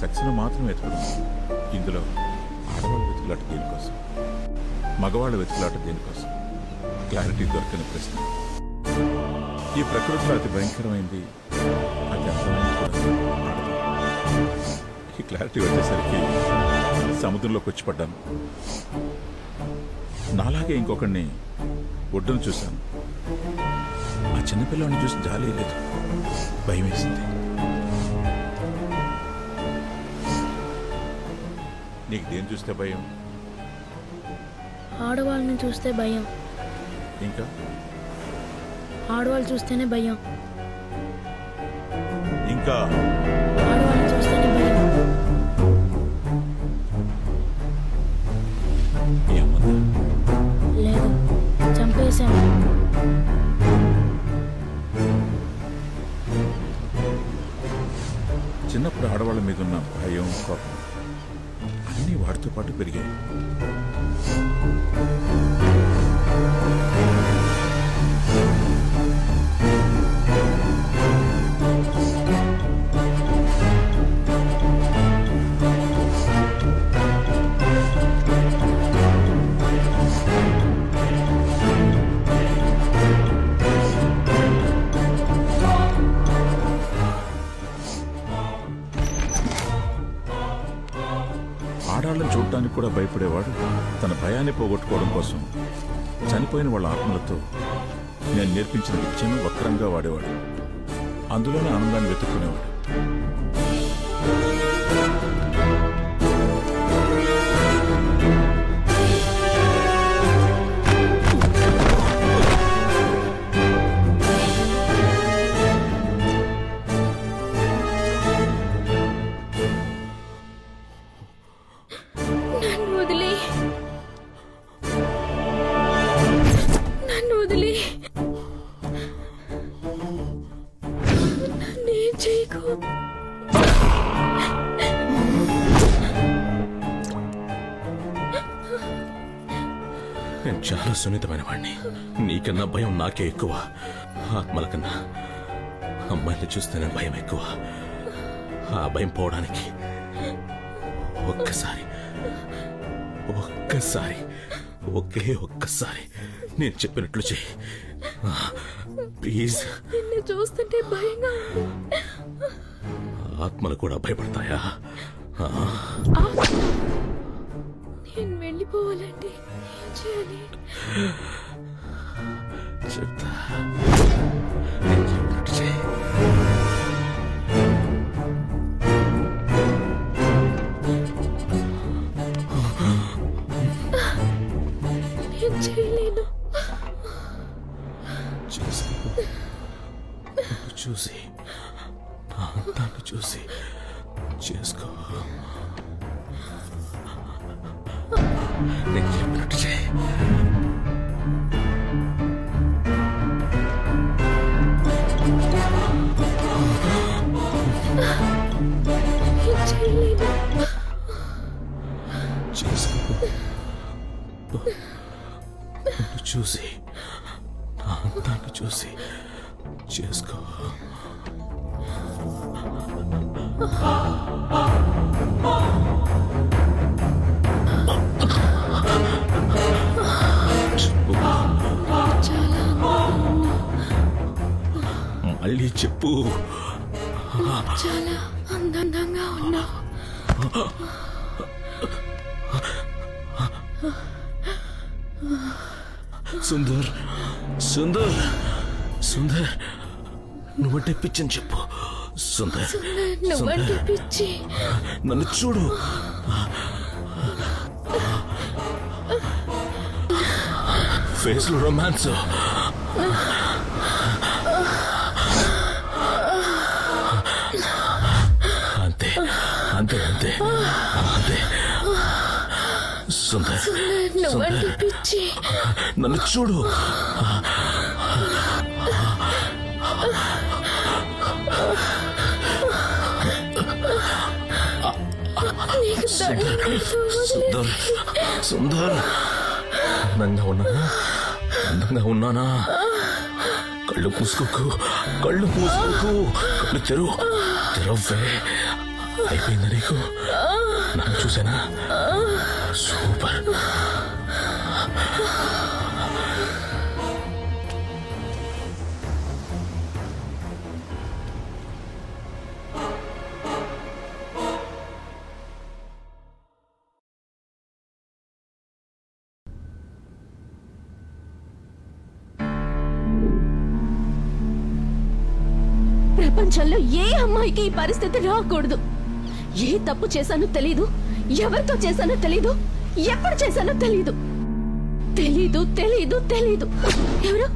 సెక్స్ను మాత్రం వెతకడం. ఇందులో ఆడవాళ్ళ వెతుకులాట దేనికోసం, మగవాళ్ళ వెతుకులాట దేనికోసం? క్లారిటీ దొరకని ప్రశ్న. ఈ ప్రకృతిలో అతి భయంకరమైంది, అతి అందమైంది కూడా ఆడది. ఈ క్లారిటీ వచ్చేసరికి సముద్రంలోకి వచ్చి పడ్డాను. నాలాగే ఇంకొకడిని ఒడ్డును చూశాను. ఆ చిన్నపిల్లని చూసి జాలి లేదు, భయం వేసింది. నీకు దేని చూస్తే భయం? ఆడవాళ్ళని చూస్తే భయం. ఇంకా ఆడవాళ్ళు చూస్తేనే భయం. ఇంకా ఆడవాళ్ళని చూస్తేనే భయం. లేదు, చంపేశాను. చిన్నప్పుడు ఆడవాళ్ళ మీద ఉన్న భయం, కోపం అన్నీ వాటితో పాటు పెరిగాయి. ఆడాళ్ళని చూడటానికి కూడా భయపడేవాడు తన భయాన్ని పోగొట్టుకోవడం కోసం చనిపోయిన వాళ్ళ ఆత్మలతో నేను నేర్పించిన విద్యను వక్రంగా వాడేవాడు. అందులోనే ఆనందాన్ని వెతుక్కునేవాడు. నేను చాలా సున్నితమైన వాడిని. నీకన్నా భయం నాకే ఎక్కువ. ఆత్మల కన్నా అమ్మాయిని చూస్తేనే భయం ఎక్కువ. ఆ భయం పోవడానికి ఒక్కసారి ఒకే ఒక్కసారి నేను చెప్పినట్లు చెయ్యి ప్లీజ్. నిన్ను చూస్తుంటే భయంగా ఉంది. ఆత్మలు కూడా భయపడతాయా? నేను వెళ్ళిపోవాలంటే ఏం చేయాలి? చెప్తా, నేను చెప్పినట్టు చెయ్యి. నేను చేయలేను. చూసి దాన్ని చూసి చేసుకో. నేను చెప్పినట్టు చేయి. చేసుకో. చూసి దాన్ని చూసి చేసుకో. మళ్ళీ చెప్పు. చాలా అందంగా ఉన్నా. సుందర్ సుందర్ సుందర్ నువ్వంటే పిచ్చని చెప్పు. సుందర్ నువ్వంటే పిచ్చి. నన్ను చూడు. ఫేస్ లో రొమాన్స్. అంతే అంతే అంతే అంతే. సుందర్ నువ్వంటే పిచ్చి. నన్ను చూడు. సుందర్ సుందర్ అందంగా ఉన్నానా? అందంగా ఉన్నానా? కళ్ళు మూసుకోకు, కళ్ళు మూసుకోకు, కళ్ళు తెరవే. అయిపోయిందా నీకు? నన్ను చూసానా? సూపర్. ప్రపంచంలో ఏ అమ్మాయికి ఈ పరిస్థితి రాకూడదు. ఏ తప్పు చేశానో తెలీదు, ఎవరితో చేశానో తెలీదు, ఎప్పుడు చేశానో తెలీదు. తెలీదు తెలీదు తెలీదు. ఎవరు?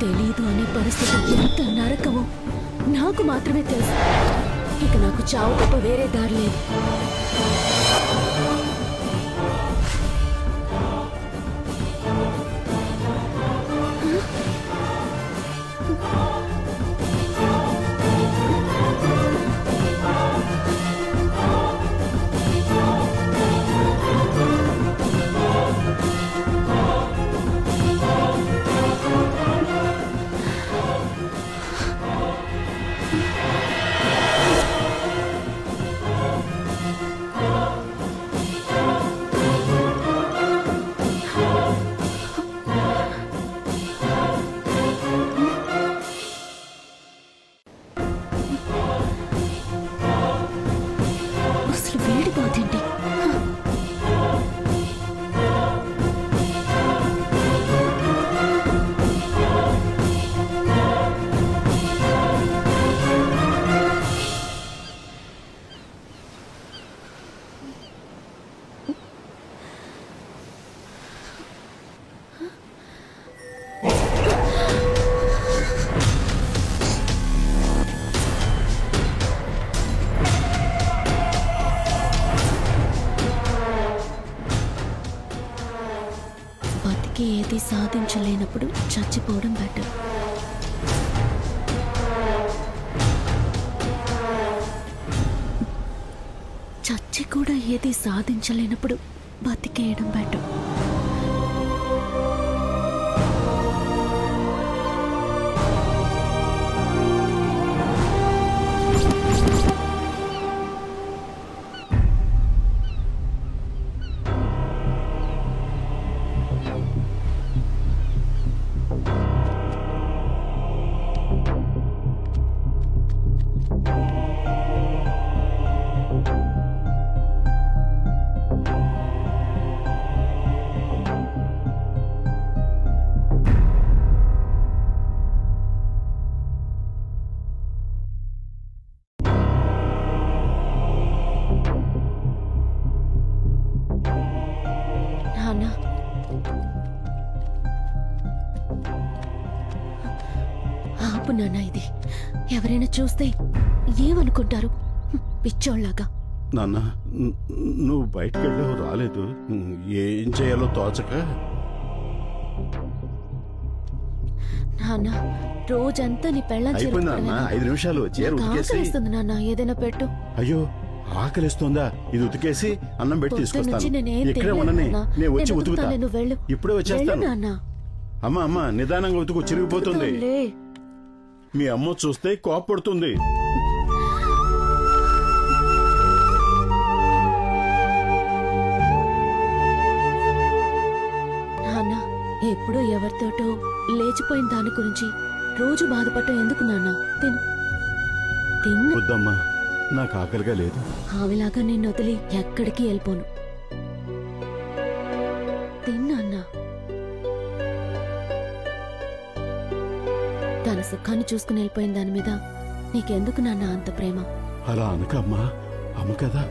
తెలీదు అనే పరిస్థితి ఎంత నరకమో నాకు మాత్రమే తెలుసు. ఇక నాకు చావు తప్ప వేరే దారి లేదు. ఏది సాధించలేనప్పుడు చచ్చిపోవడం బెటర్. చచ్చి కూడా ఏది సాధించలేనప్పుడు బతికేయడం బెటర్. ఆపు నాన్న, ఇది ఎవరైనా చూస్తే ఏమనుకుంటారు? పిచ్చోళ్ళలాగా. నాన్న, నువ్వు బయటకు వెళ్ళావు, రాలేదు. ఏం చేయాలో తోచక. నాన్న, రోజంతా నీ పెళ్ళం 5 నిమిషాలు చీర ఉతికేసి. నాన్న, ఏదైనా పెట్టు. అయ్యో, ఆకలిస్తుందా? ఇది ఉతికేసి అన్నం పెట్టి తీసుకొస్తాను. ఇక్కడే ఉండని, నేను వచ్చి ఉతుకుతా. ఇప్పుడే వచ్చేస్తాను. అమ్మా అమ్మా, నిదానంగా ఉతుకు, చిరిగిపోతుంది. మీ అమ్మ చూస్తే కోపడుతుంది. నాన్న, ఎప్పుడో ఎవరితోటో లేచిపోయిన దాని గురించి రోజు బాధపడటం ఎందుకు నాన్న? తిను. వద్దమ్మా, నాకు ఆకలిగా లేదు. ఆవిలాగా నిన్ను వదిలి ఎక్కడికి వెళ్ళిపోను. తిన్నా. తన సుఖాన్ని చూసుకుని వెళ్ళిపోయిన దాని మీద నీకెందుకు నాన్న అంత ప్రేమ? అలా అనకమ్మా, అమ్మ కదా.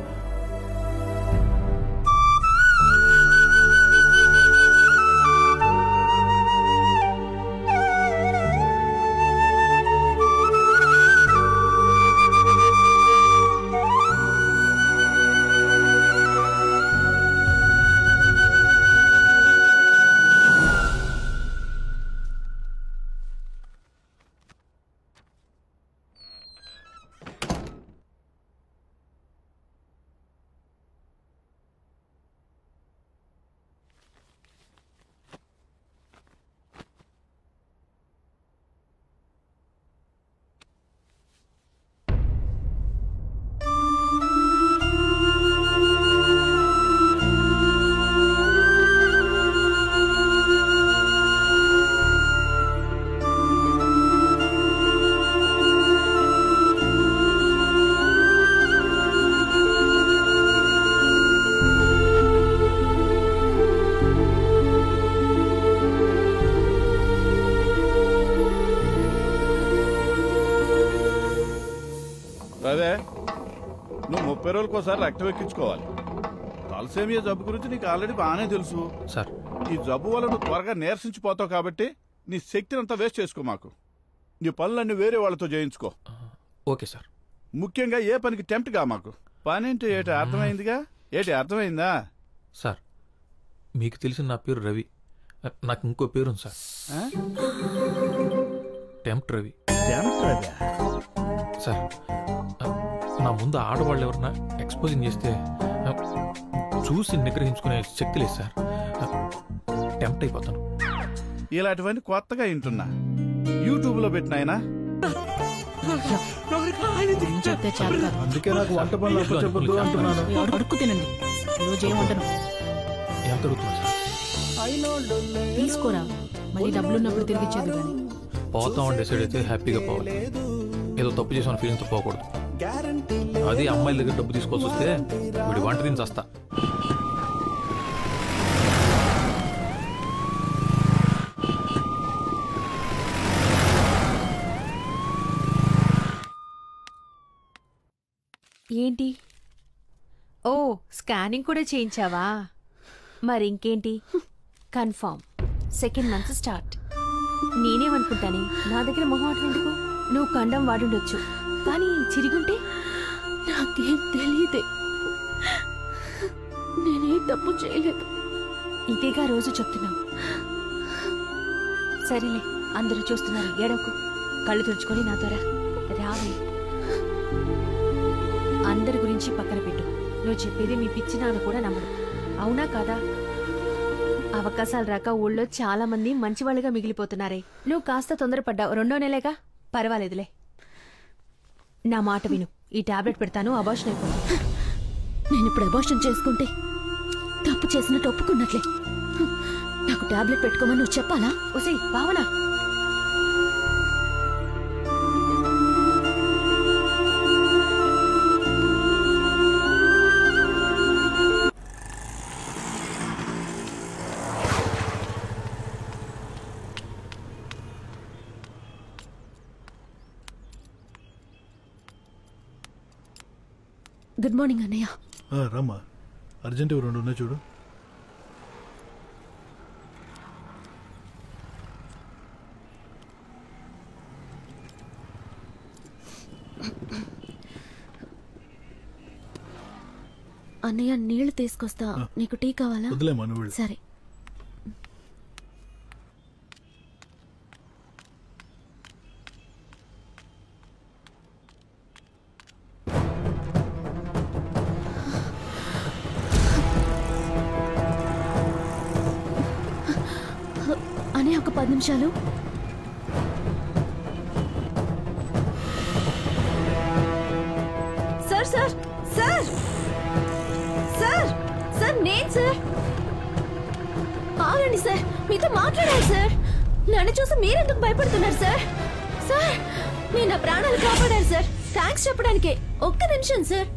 30 రోజులకోసారి రక్తం ఎక్కించుకోవాలి. తలసేమియా జబ్బు గురించి నీకు ఆల్రెడీ బాగానే తెలుసు సార్. ఈ జబ్బు వల్ల నువ్వు త్వరగా నీరసించిపోతావు కాబట్టి నీ శక్తిని అంతా వేస్ట్ చేసుకో. మాకు నీ పనులన్నీ వేరే వాళ్ళతో చేయించుకో. Okay sir. ముఖ్యంగా ఏ పనికి టెంప్ట్ గా. మాకు పని ఏంటి ఏటి అర్థమైందిగా? ఏటి అర్థమైందా? సార్ మీకు తెలిసిన నా పేరు రవి. నాకు ఇంకో పేరుంది సార్. టెంప్ట్ రవి. సార్ నా ముందు ఆడవాళ్ళు ఎవరన్నా ఎక్స్పోజింగ్ చేస్తే చూసి నిగ్రహించుకునే శక్తి లేదు సార్. టెంప్ట్ అయిపోతాను. ఇలాంటివన్నీ కొత్తగా వింటున్నా. యూట్యూబ్ లో పెట్టినాయనా? అందుకే నాకు వంట పనులు చెప్పొద్దు అంటున్నాను. అడుక్కు తినండి. రోజు ఏమంటాను? ఎంత అడుగుతున్నా సార్? తీసుకోరా, మళ్ళీ డబ్బులున్నప్పుడు తిరిగి ఇచ్చేది. కానీ పోతామని డిసైడ్ అయితే హ్యాపీగా పోవాలి. ఏదో తప్పు చేసిన ఫీలింగ్తో పోకూడదు. అది అమ్మాయిల దగ్గర డబ్బు తీసుకోవాల్సి వస్తే వీడి వంట తిని చస్తా. ఏంటి? ఓ, స్కానింగ్ కూడా చేయించావా? మరింకేంటి? Confirm second month start. నేనేమనుకుంటానే, నా దగ్గర మొహమాటం ఎందుకు? నువ్వు కండం వాడుండొచ్చు, కానీ చిరిగుంటే నాకేం తెలియదే. నేనే తప్పు చేయలేదు. ఇదేగా రోజు చెప్తున్నావు. సరేలే, అందరూ చూస్తున్నారు, ఏడవకు. కళ్ళు తుడుచుకొని నాతో రావే. అందరి గురించి పక్కన పెట్టు. నువ్వు చెప్పేది మీ పిచ్చి నాన్న కూడా నమ్మడు. అవునా కాదా? అవకాశాలు రాక ఊళ్ళో చాలా మంది మంచివాళ్ళుగా మిగిలిపోతున్నారే. నువ్వు కాస్త తొందరపడ్డావు. 2వ నెలేగా, పర్వాలేదులే. నా మాట విను. ఈ టాబ్లెట్ పెడతాను, అబార్షన్ అయిపోతుంది. నేను ఇప్పుడు అబార్షన్ చేసుకుంటే తప్పు చేసినట్టు ఒప్పుకున్నట్లే. నాకు టాబ్లెట్ పెట్టుకోమని నువ్వు చెప్పాలా? ఒసే భావన, గుడ్ మార్నింగ్ అన్నయ్య. రమ్మా, అర్జెంట్ 2 ఉన్నాయి చూడు. అన్నయ్య నీళ్లు తీసుకొస్తా. నీకు టీ కావాలా? వదిలేమా, నువ్వు వెళ్ళు. సరే. అనే ఒక 10 నిమిషాలు. Sir sir sir sir sir, నేను సార్. ఆగండి సార్, మీతో మాట్లాడాలి సార్. నన్ను చూసి మీరెందుకు భయపడుతున్నారు సార్? సార్, మీరు నా ప్రాణాలు కాపాడారు సార్. థ్యాంక్స్ చెప్పడానికే. ఒక్క నిమిషం సార్.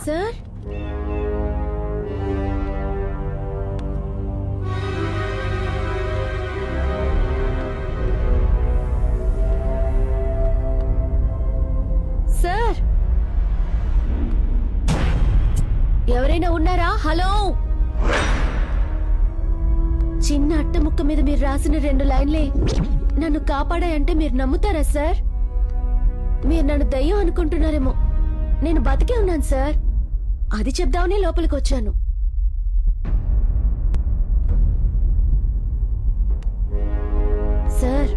సార్, సార్, ఎవరైనా ఉన్నారా? హలో. చిన్న అట్టముక్క మీద మీరు రాసిన 2 లైన్లే నన్ను కాపాడాయంటే మీరు నమ్ముతారా సార్? మీరు నన్ను దయ్యం అనుకుంటున్నారేమో. నేను బతికే ఉన్నాను సార్. అది చెప్దామని లోపలికి వచ్చాను. సార్,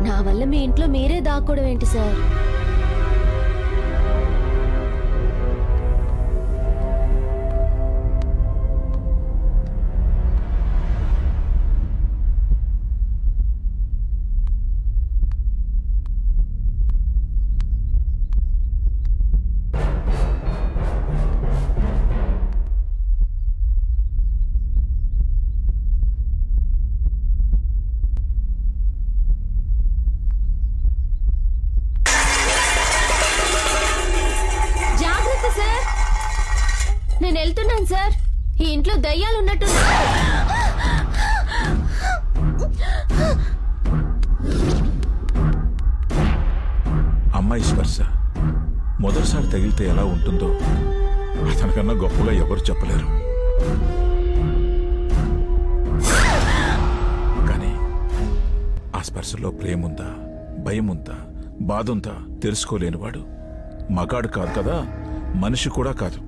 నా వల్ల మీ ఇంట్లో మీరే దాక్కోవడం ఏంటి సార్? నేను వెళ్తున్నాను సార్. ఈ ఇంట్లో దయ్యాలు ఉన్నట్టు. అమ్మాయి స్పర్శ మొదటిసారి తగిలితే ఎలా ఉంటుందో అతనికన్నా గొప్పగా ఎవరు చెప్పలేరు. కానీ ఆ స్పర్శలో ప్రేముందా, భయముందా, బాధుందా తెలుసుకోలేనివాడు మగాడు కాదు కదా, మనిషి కూడా కాదు.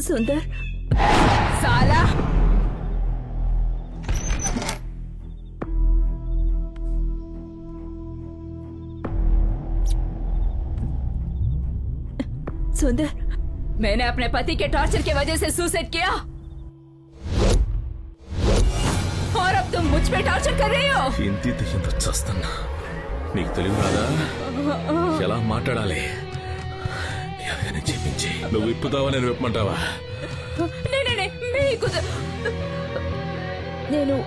సుందర్ సాలా सुंदर, मैंने अपने पति के टॉर्चर की वजह से सुसाइड किया और अब तुम मुझ पे टॉर्चर कर रही हो. ఇంటి దయ్యంతో చస్తున్నా. నీకు తెలియదు రాదా ఎలా మాట్లాడాలి? ఎలాగైనా చెప్పించి నువ్వు విప్పుతావా, నేను విప్పమంటావా? నేను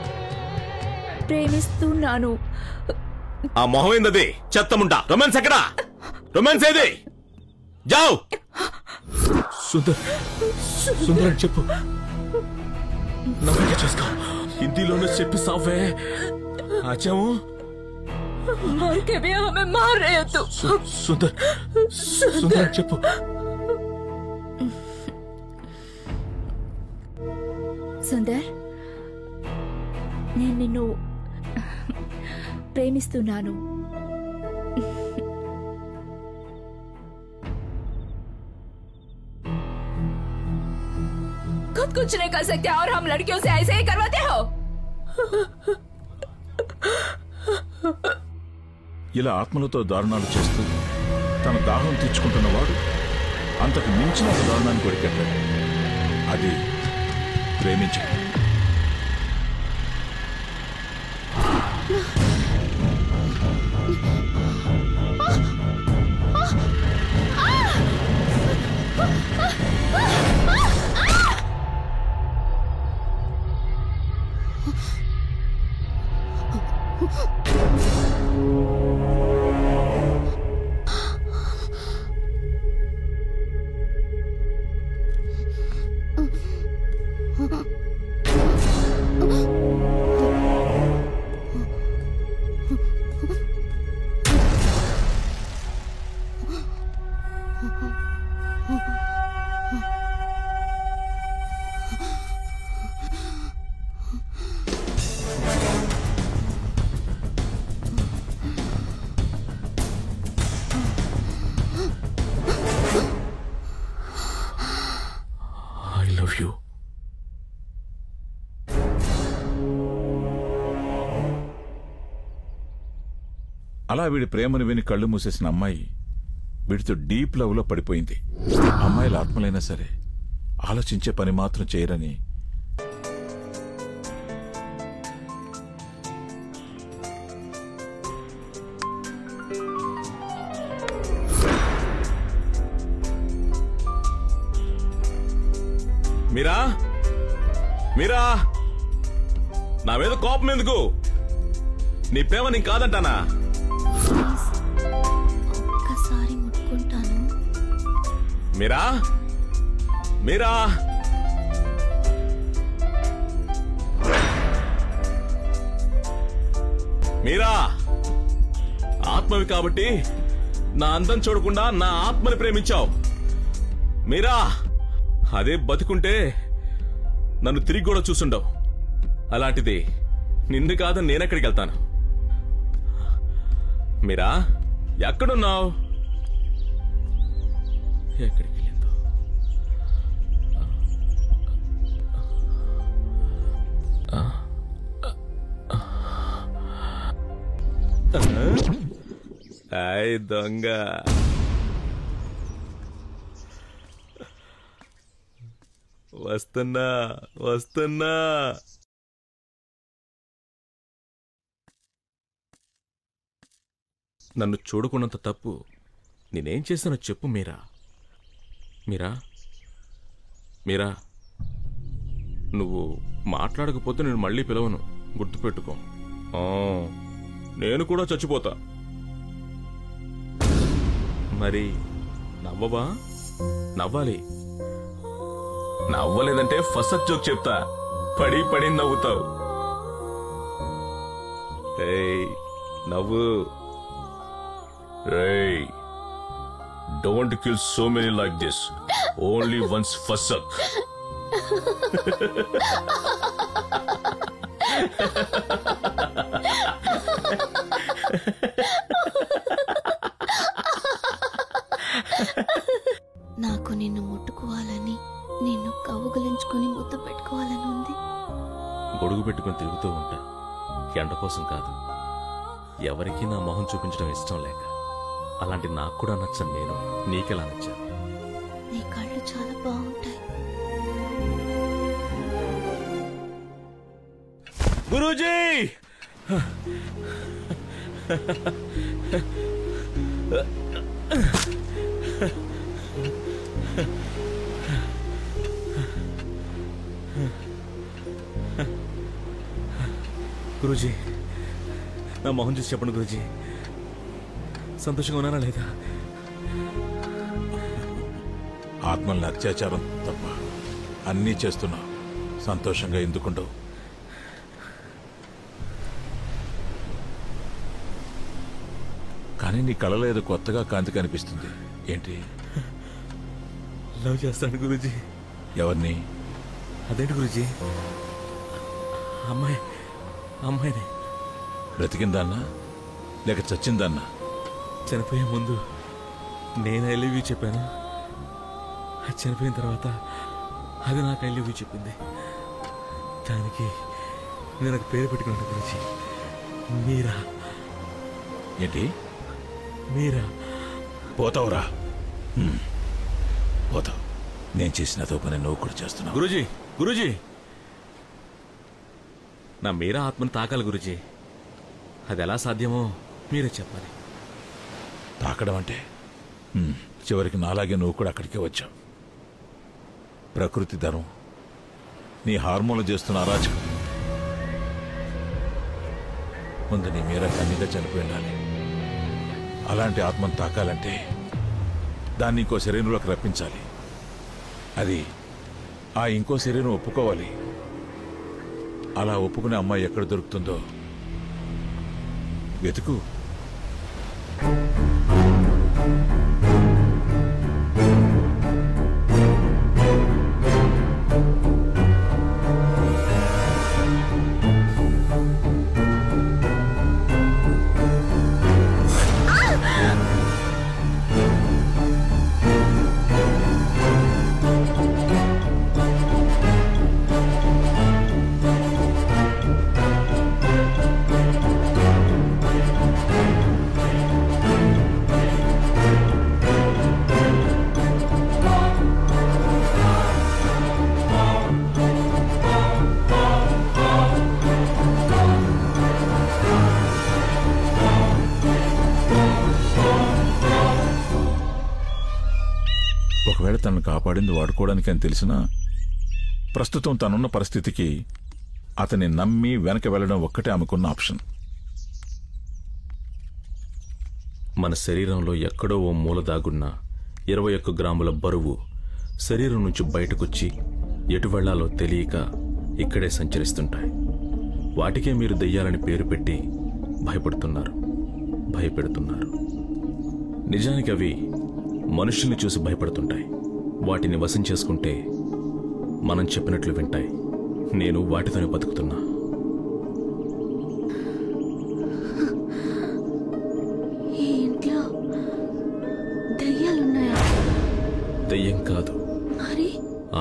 ప్రేమిస్తున్నాను. ఆ మొహం ఏందది? చెత్తముంటా. రొమాన్స్ ఎక్కడా? రొమాన్స్ ఏది? జావ్. సుందర్, సుందర్ అని చెప్పు. నమ్మకం చేసుకో. హిందీలోనే చెప్పి సావే. ఆచాము मार के भी हमें मार रहे हो तुम. సుందర్, సుందర్ అని చెప్పు. సుందర్, నేను నిన్ను ప్రేమిస్తున్నాను. खुद कुछ नहीं कर सकते और हम लड़कियों से ऐसे ही करवाते हो. ఇలా ఆత్మలతో దారుణాలు చేస్తూ తన దాహం తీర్చుకుంటున్నవాడు అంతకు మించిన ఒక దారుణాన్ని కొరికెట్టాడు. అది ప్రేమించడం. అలా వీడి ప్రేమను విని కళ్ళు మూసేసిన అమ్మాయి వీడితో డీప్ లవ్ లో పడిపోయింది. అమ్మాయిల ఆత్మలైనా సరే ఆలోచించే పని మాత్రం చేయరని మీరా, మీరా, నా మీద కోపం ఎందుకు? నీ ప్రేమ నీకు కాదంటానా? ఒక్కసారి ముట్టుకుంటాను. మీరా, మీరా, మీరా ఆత్మవి కాబట్టి నా అందం చూడకుండా నా ఆత్మని ప్రేమించావు. మీరా అదే బతికుంటే నన్ను తిరిగి కూడా చూసుండవు. అలాంటిది నిన్ను కాదని నేనెక్కడికి వెళ్తాను? మీరా ఎక్కడున్నావు? ఎక్కడికి వెళ్ళిందో? హాయ్ దొంగ. వస్తున్నా వస్తున్నా. నన్ను చూడకున్నంత తప్పు నేనేం చేశానో చెప్పు మీరా. మీరా మీరా నువ్వు మాట్లాడకపోతే నేను మళ్ళీ పిలవను, గుర్తుపెట్టుకో. నేను కూడా చచ్చిపోతా. మరి నవ్వవా? నవ్వాలి. నవ్వలేదంటే ఫస్ట్ జోక్ చెప్తా, పడి పడి నవ్వుతావు. నవ్వు. Don't kill so many like this. Only once fusak. నాకు నిన్ను ముట్టుకోవాలని, నిన్ను కౌగిలించుకుని ముద్దు పెట్టుకోవాలని ఉంది. గొడుగు పెట్టుకుని తిరుగుతూ ఉంటా, ఎండ కోసం కాదు. ఎవరికీ నా మొహం చూపించడం ఇష్టం లేక. అలాంటి నాకు కూడా నచ్చను నేను. నీకెలా నచ్చాను? నీ కళ్ళు చాలా బాగుంటాయి. గురూజీ! గురూజీ, నా మొహం చూసి చెప్పండి గురూజీ, సంతోషంగా ఉన్నానా లేదా? ఆత్మల్ని అత్యాచారం తప్ప అన్నీ చేస్తున్నావు, సంతోషంగా ఎందుకుంటావు? కానీ నీ కళలో ఏదో కొత్తగా కాంతి కనిపిస్తుంది. ఏంటి? లవ్ చేస్తాను గురూజీ. ఎవరిని? అదేంటి గురూజీ? అమ్మాయిని. బ్రతికిందాన్నా లేక చచ్చిందాన్నా? చనిపోయే ముందు నేను ఐ లవ్ యూ చెప్పాను. అది చనిపోయిన తర్వాత అది నాకు ఐ లవ్ యూ చెప్పింది. దానికి నేను నాకు పేరు పెట్టుకున్నాను గురించి. మీరా. ఏంటి? మీరా. పోతావురా, పోతావు. నేను చేసిన పని నువ్వు కూడా చేస్తున్నావు. గురూజీ, నా మీరా ఆత్మను తాకాలి గురూజీ. అది ఎలా సాధ్యమో మీరే చెప్పాలి. తాకడం అంటే చివరికి నాలాగే నువ్వు కూడా అక్కడికే వచ్చావు. ప్రకృతి ధర్మం, నీ హార్మోన్లు చేస్తున్న అరాచకం. ముందు నీ మీరా కన్నీగా చనిపోయి ఉండాలి. అలాంటి ఆత్మను తాకాలంటే దాన్ని ఇంకో శరీరంలోకి రప్పించాలి. అది ఆ ఇంకో శరీరం ఒప్పుకోవాలి. అలా ఒప్పుకునే అమ్మాయి ఎక్కడ దొరుకుతుందో వెతుకు. ఒకవేళ తనను కాపాడింది వాడుకోవడానికి అని తెలిసినా ప్రస్తుతం తనున్న పరిస్థితికి అతన్ని నమ్మి వెనక వెళ్లడం ఒక్కటే ఆమెకున్న ఆప్షన్. మన శరీరంలో ఎక్కడో ఓ మూల దాగున్న 21 గ్రాముల బరువు శరీరం నుంచి బయటకొచ్చి ఎటు వెళ్లాలో తెలియక ఇక్కడే సంచరిస్తుంటాయి. వాటికే మీరు దెయ్యాలని పేరు పెట్టి భయపడుతున్నారు, భయపెడుతున్నారు. నిజానికి అవి మనుషుల్ని చూసి భయపడుతుంటాయి. వాటిని వశం చేసుకుంటే మనం చెప్పినట్లు వింటాయి. నేను వాటితోనే బతుకుతున్నా. ఈ ఇంట్లో దయ్యాలున్నాయా? దయ్యం కాదు, మరి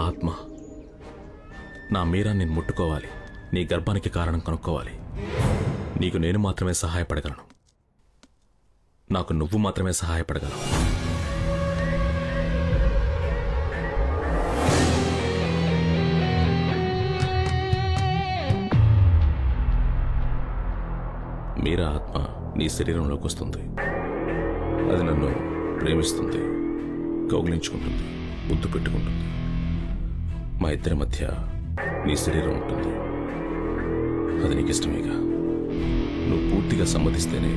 ఆత్మ. నా మీరా నేను ముట్టుకోవాలి, నీ గర్భానికి కారణం కనుక్కోవాలి. నీకు నేను మాత్రమే సహాయపడగలను, నాకు నువ్వు మాత్రమే సహాయపడగలవు. మీరా ఆత్మ నీ శరీరంలోకి వస్తుంది. అది నన్ను ప్రేమిస్తుంది, కౌగిలించుకుంటుంది, ముద్దు పెట్టుకుంటుంది. మా ఇద్దరి మధ్య నీ శరీరం ఉంటుంది. అది నీకు ఇష్టమేగా. నువ్వు పూర్తిగా సమ్మతిస్తేనే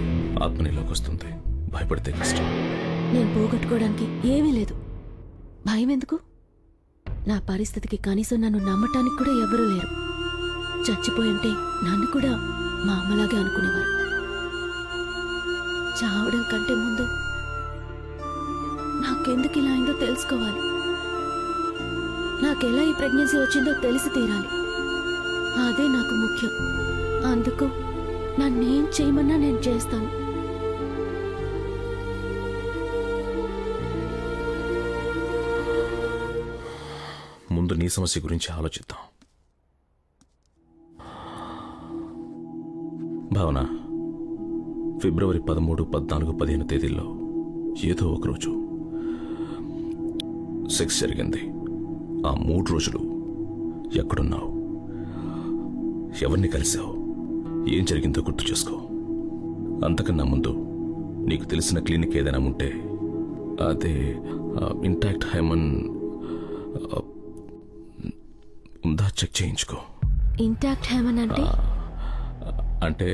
ఆత్మ నీలోకి వస్తుంది. భయపడితే కష్టం. నేను పోగొట్టుకోవడానికి ఏమీ లేదు. భయం ఎందుకు? నా పరిస్థితికి కనీసం నన్ను నమ్మటానికి కూడా ఎవరూ లేరు. చచ్చిపోయింటే నన్ను కూడా మా అమ్మలాగే అనుకునేవారు. చావడం కంటే ముందు నాకెందుకు ఇలా అయిందో తెలుసుకోవాలి. నాకెలా ఈ ప్రెగ్నెన్సీ వచ్చిందో తెలిసి తీరాలి. అదే నాకు ముఖ్యం. అందుకు నన్నేం చేయమన్నా నేను చేస్తాను. ముందు నీ సమస్య గురించి ఆలోచిద్దాం. భావన, ఫిబ్రవరి 13, 14, 15 తేదీల్లో ఏదో ఒకరోజు సెక్స్ జరిగింది. ఆ 3 రోజులు ఎక్కడున్నావు, ఎవరిని కలిసావు, ఏం జరిగిందో గుర్తు చేసుకో. అంతకన్నా ముందు నీకు తెలిసిన క్లినిక్ ఏదైనా ఉంటే అదే ఇంటాక్ట్ హైమన్ ఉందా చెక్ చేయించుకో. ఇంటాక్ట్ హైమన్ అంటే అంటే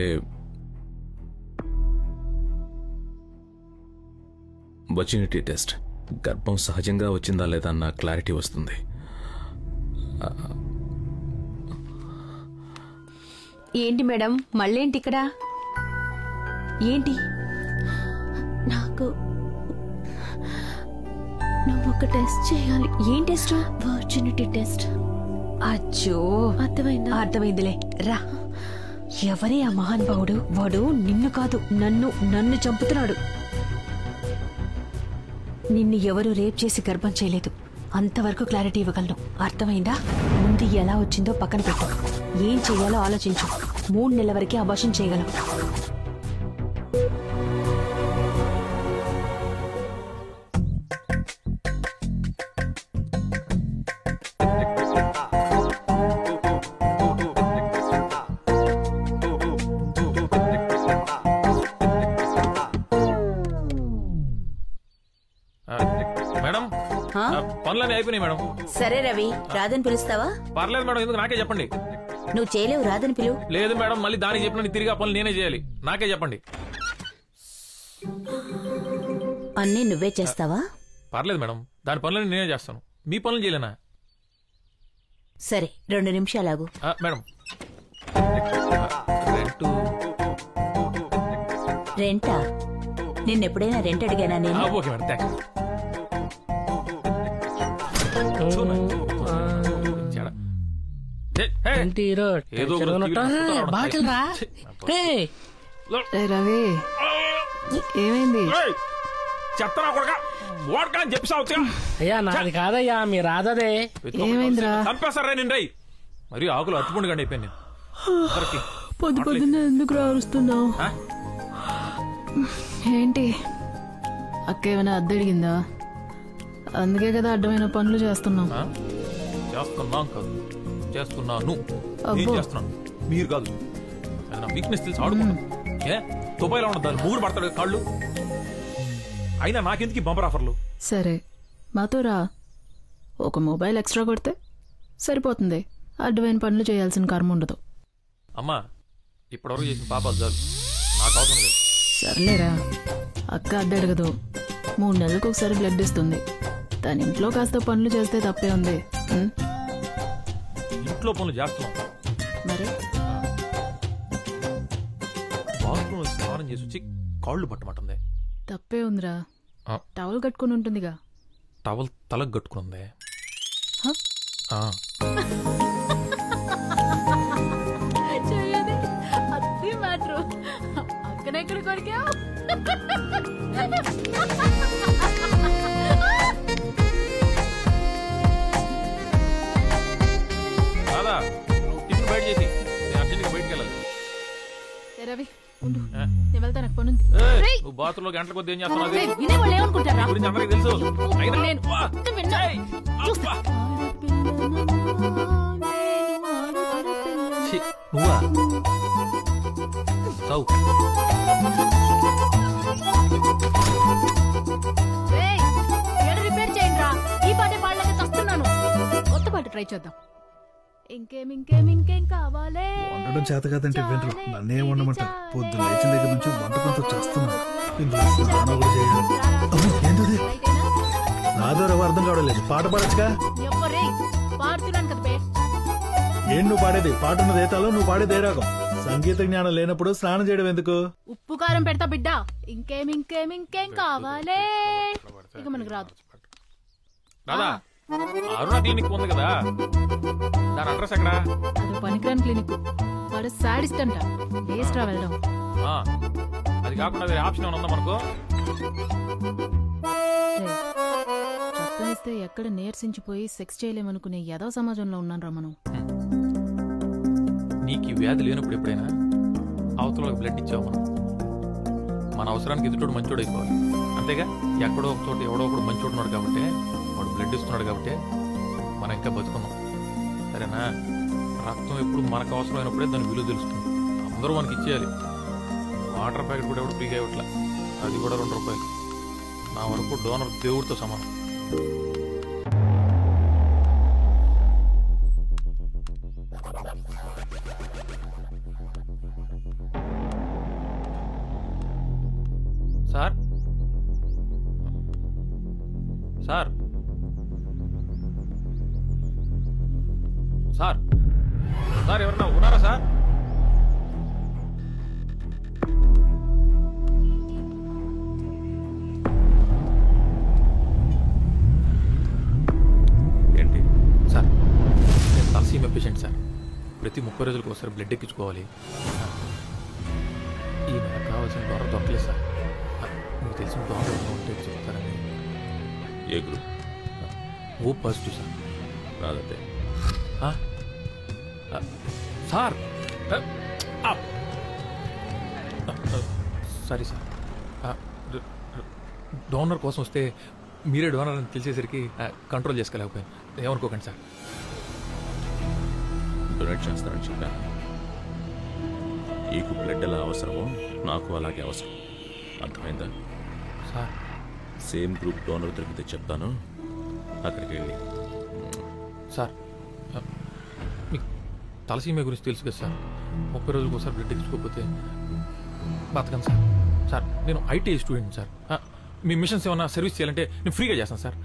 వచినిటీ టెస్ట్. గర్భం సహజంగా వచ్చిందా లేదా అన్న క్లారిటీ వస్తుంది. ఏంటి మేడం, మళ్ళేంటి ఇక్కడ? ఏంటి? నాకు నువ్వు ఒక టెస్ట్ చేయాలి. ఏం టెస్ట్? Virginity test. అచ్చో, అర్థమైందా? అర్థమైందిలే, రా. ఎవరే ఆ మహానుభావుడు? వాడు నిన్ను కాదు, నన్ను చంపుతున్నాడు. నిన్ను ఎవరు రేప్ చేసి గర్భం చేయలేదు. అంతవరకు క్లారిటీ ఇవ్వగలను. అర్థమైందా? ముందు ఎలా వచ్చిందో పక్కన పెట్టు. ఏం చెయ్యాలో ఆలోచించు. 3 నెలల వరకే అబార్షన్ చేయగలం. మేడం, పనులన్నీ అయిపోయినాయి మేడం. సరే రవి, రాదని పిలుస్తావా? పర్లేదు మేడం, ఎందుకు నాకే చెప్పండి. నువ్వు చేయలేవు, రాదని పిలువు. లేదు మేడం, మళ్ళీ దానికి చెప్పిన తిరిగి ఆ పనులు నేనే చేయాలి. నాకే చెప్పండి. అన్నీ నువ్వే చేస్తావా? పర్లేదు మేడం, దాని పనులన్నీ నేనే చేస్తాను. మీ పనులు చేయలేనా? సరే, 2 నిమిషాలు. మేడం, రెంటా? నిన్నెప్పుడైనా రెంట్ అడిగానా నేను? Okay madam, thanks. రవి, ఏమైంది? చెప్తాను కొడక, ఓడకా అని చెప్పి సాగుతా. అయ్యా నాది కాదయ్యా, మీ రాధదే. ఏమైందిరా? చంపేస్తారా నేను రై. మరి ఆకులు అట్టుకుండు గండి అయిపోయింది. పొద్దున్న ఎందుకు రారుస్తున్నావు? ఏంటి అక్క ఏమైనా అద్దె అడిగిందా? అందుకే కదా అడ్డమైన పనులు చేస్తున్నాం. చేస్తున్నాం కాదు, చేస్తున్నాను. చేస్తున్నాను, మీరు కాదు. వీక్నెస్ తెలిసి ఆడుకుంటాను. ఏ దుబాయ్లో ఉండదు, దాన్ని మూడు పడతాడు కాళ్ళు. అయినా నాకెందుకు బంపర్ ఆఫర్లు? సరే మాతో రా, ఒక మొబైల్ ఎక్స్ట్రా కొడితే సరిపోతుంది. అడ్డమైన పనులు చేయాల్సిన కర్మ ఉండదు. అమ్మా, ఇప్పటివరకు చేసిన పాపాలు చాలు, నాకు అవసరం లేదు. సర్లేరా, అక్క అద్దె అడగదు. 3 నెలలకు ఒకసారి బ్లడ్ ఇస్తుంది. తన ఇంట్లో కాస్త పనులు చేస్తే తప్పే ఉంది. ఇంట్లో పనులు చేస్తున్నాం మరి బాత్రూమ్ చేసి వచ్చి కాళ్ళు పట్టమంటుంది. తప్పే ఉందిరా, టవల్ కట్టుకుని ఉంటుందిగా. టవల్ తలకు కట్టుకుంది. అది మ్యాటర్. అక్కడెక్కడ కొరికా? రాదా టిఫిన్ బయట చేసి నేను అర్జెంట్గా బయటికి వెళ్ళాలి. రవి ఉండు, నేను వెళ్తాను, నాకు పనుంది. నువ్వు బాత్రూంలో గంటల కొద్ది ఏం చేస్తున్నావు గురించి అందరికీ తెలుసు. నువ్వా చౌ రిపేర్ చేయండి రా, ఈ పాటే పాడలేక చస్తున్నాను. కొత్త పాట ట్రై చేద్దాం. ఇంకేం కావాలే? వండడం చేత కాదంటే వినరు, నన్నే వండమంటారు. పొద్దున్న లేచిన దగ్గర నుంచి వంట కొంత చేస్తున్నాను. ఏంటది నాదో రవ్వ అర్థం కావడలేదు. పాట పాడచ్చుగా. పాడుతున్నాను కదా. ఏం నువ్వు పాడేది? పాట ఉన్నది ఏ తాలో, నువ్వు పాడేది ఏ రాగం? సంగీత జ్ఞానం లేనప్పుడు స్నానం చేయడం ఎందుకు? ఉప్పు కారం పెడతా బిడ్డ. ఇంకేం కావాలే? ఇక మనకు రాదు. రాదా అరుణ క్లినిక్ ఉంది కదా, దాని అడ్రస్ ఎక్కడ? అది పనికిరాని క్లినిక్. వాడు సాడిస్ట్ అంట. వేస్ట్ రా వెళ్దాం. అది కాకుండా వేరే ఆప్షన్ ఏమైనా ఉందా మనకు? చెప్పనిస్తే ఎక్కడ నీరసించిపోయి సెక్స్ చేయలేమనుకునే ఏదో సమాజంలో ఉన్నాను రా మనం. నీకు ఈ వ్యాధి లేనప్పుడు ఎప్పుడైనా అవతల బ్లడ్ ఇచ్చావు మనం. మన అవసరానికి ఎదుటోడు మంచోడు అయిపోవాలి, అంతేగా. ఎక్కడో ఒక చోట ఎవడో ఒకడు మంచోడు ఉన్నాడు కాబట్టి, వాడు బ్లడ్ ఇస్తున్నాడు కాబట్టి మనం ఇంకా బతుకున్నాం, సరేనా? రక్తం ఎప్పుడు మనకు అవసరమైనప్పుడే దాని విలువ తెలుస్తుంది. అందరూ మనకి ఇచ్చేయాలి. వాటర్ ప్యాకెట్ కూడా ఎవడు ఫ్రీగా ఇవ్వట్లా, అది కూడా 2 రూపాయలు. నా వరకు డోనర్ దేవుడితో సమానం. సార్ సార్ సార్ సార్ ఎవరన్నా ఉన్నారా సార్? ఏంటి సార్, నేను తలసీమ పేషెంట్ సార్. ప్రతి 30 రోజులకు ఒకసారి బ్లడ్ ఎక్కించుకోవాలి. ఈ నెలకు కావాల్సిన డోనర్ దొరకలేదు సార్. మీకు తెలిసిన డోనర్ ఉంటే చెప్తారని. ఏ గ్రూప్? O positive sir. రాదంటే సార్ సారీ సార్, డోనర్ కోసం వస్తే మీరే డోనర్ అని తెలిసేసరికి కంట్రోల్ చేసుకోలేకపోయాను, ఏమనుకోకండి సార్. డొనేట్ చేస్తానని చెప్పాను. నీకు బ్లడ్ ఎలా అవసరమో నాకు అలాగే అవసరం, అర్థమైందా? సార్ సేమ్ గ్రూప్ డోనర్ దొరికితే చెప్తాను, అక్కడికి వెళ్ళి. సార్ మీకు తలసీమ గురించి తెలుసు కదా సార్. 30 రోజులకు ఒకసారి బ్లడ్ ఎక్కించుకోకపోతే బతకను సార్. సార్ నేను IT student sir. Me machines ఏమన్నా సర్వీస్ చేయాలంటే నేను ఫ్రీగా చేస్తాను సార్.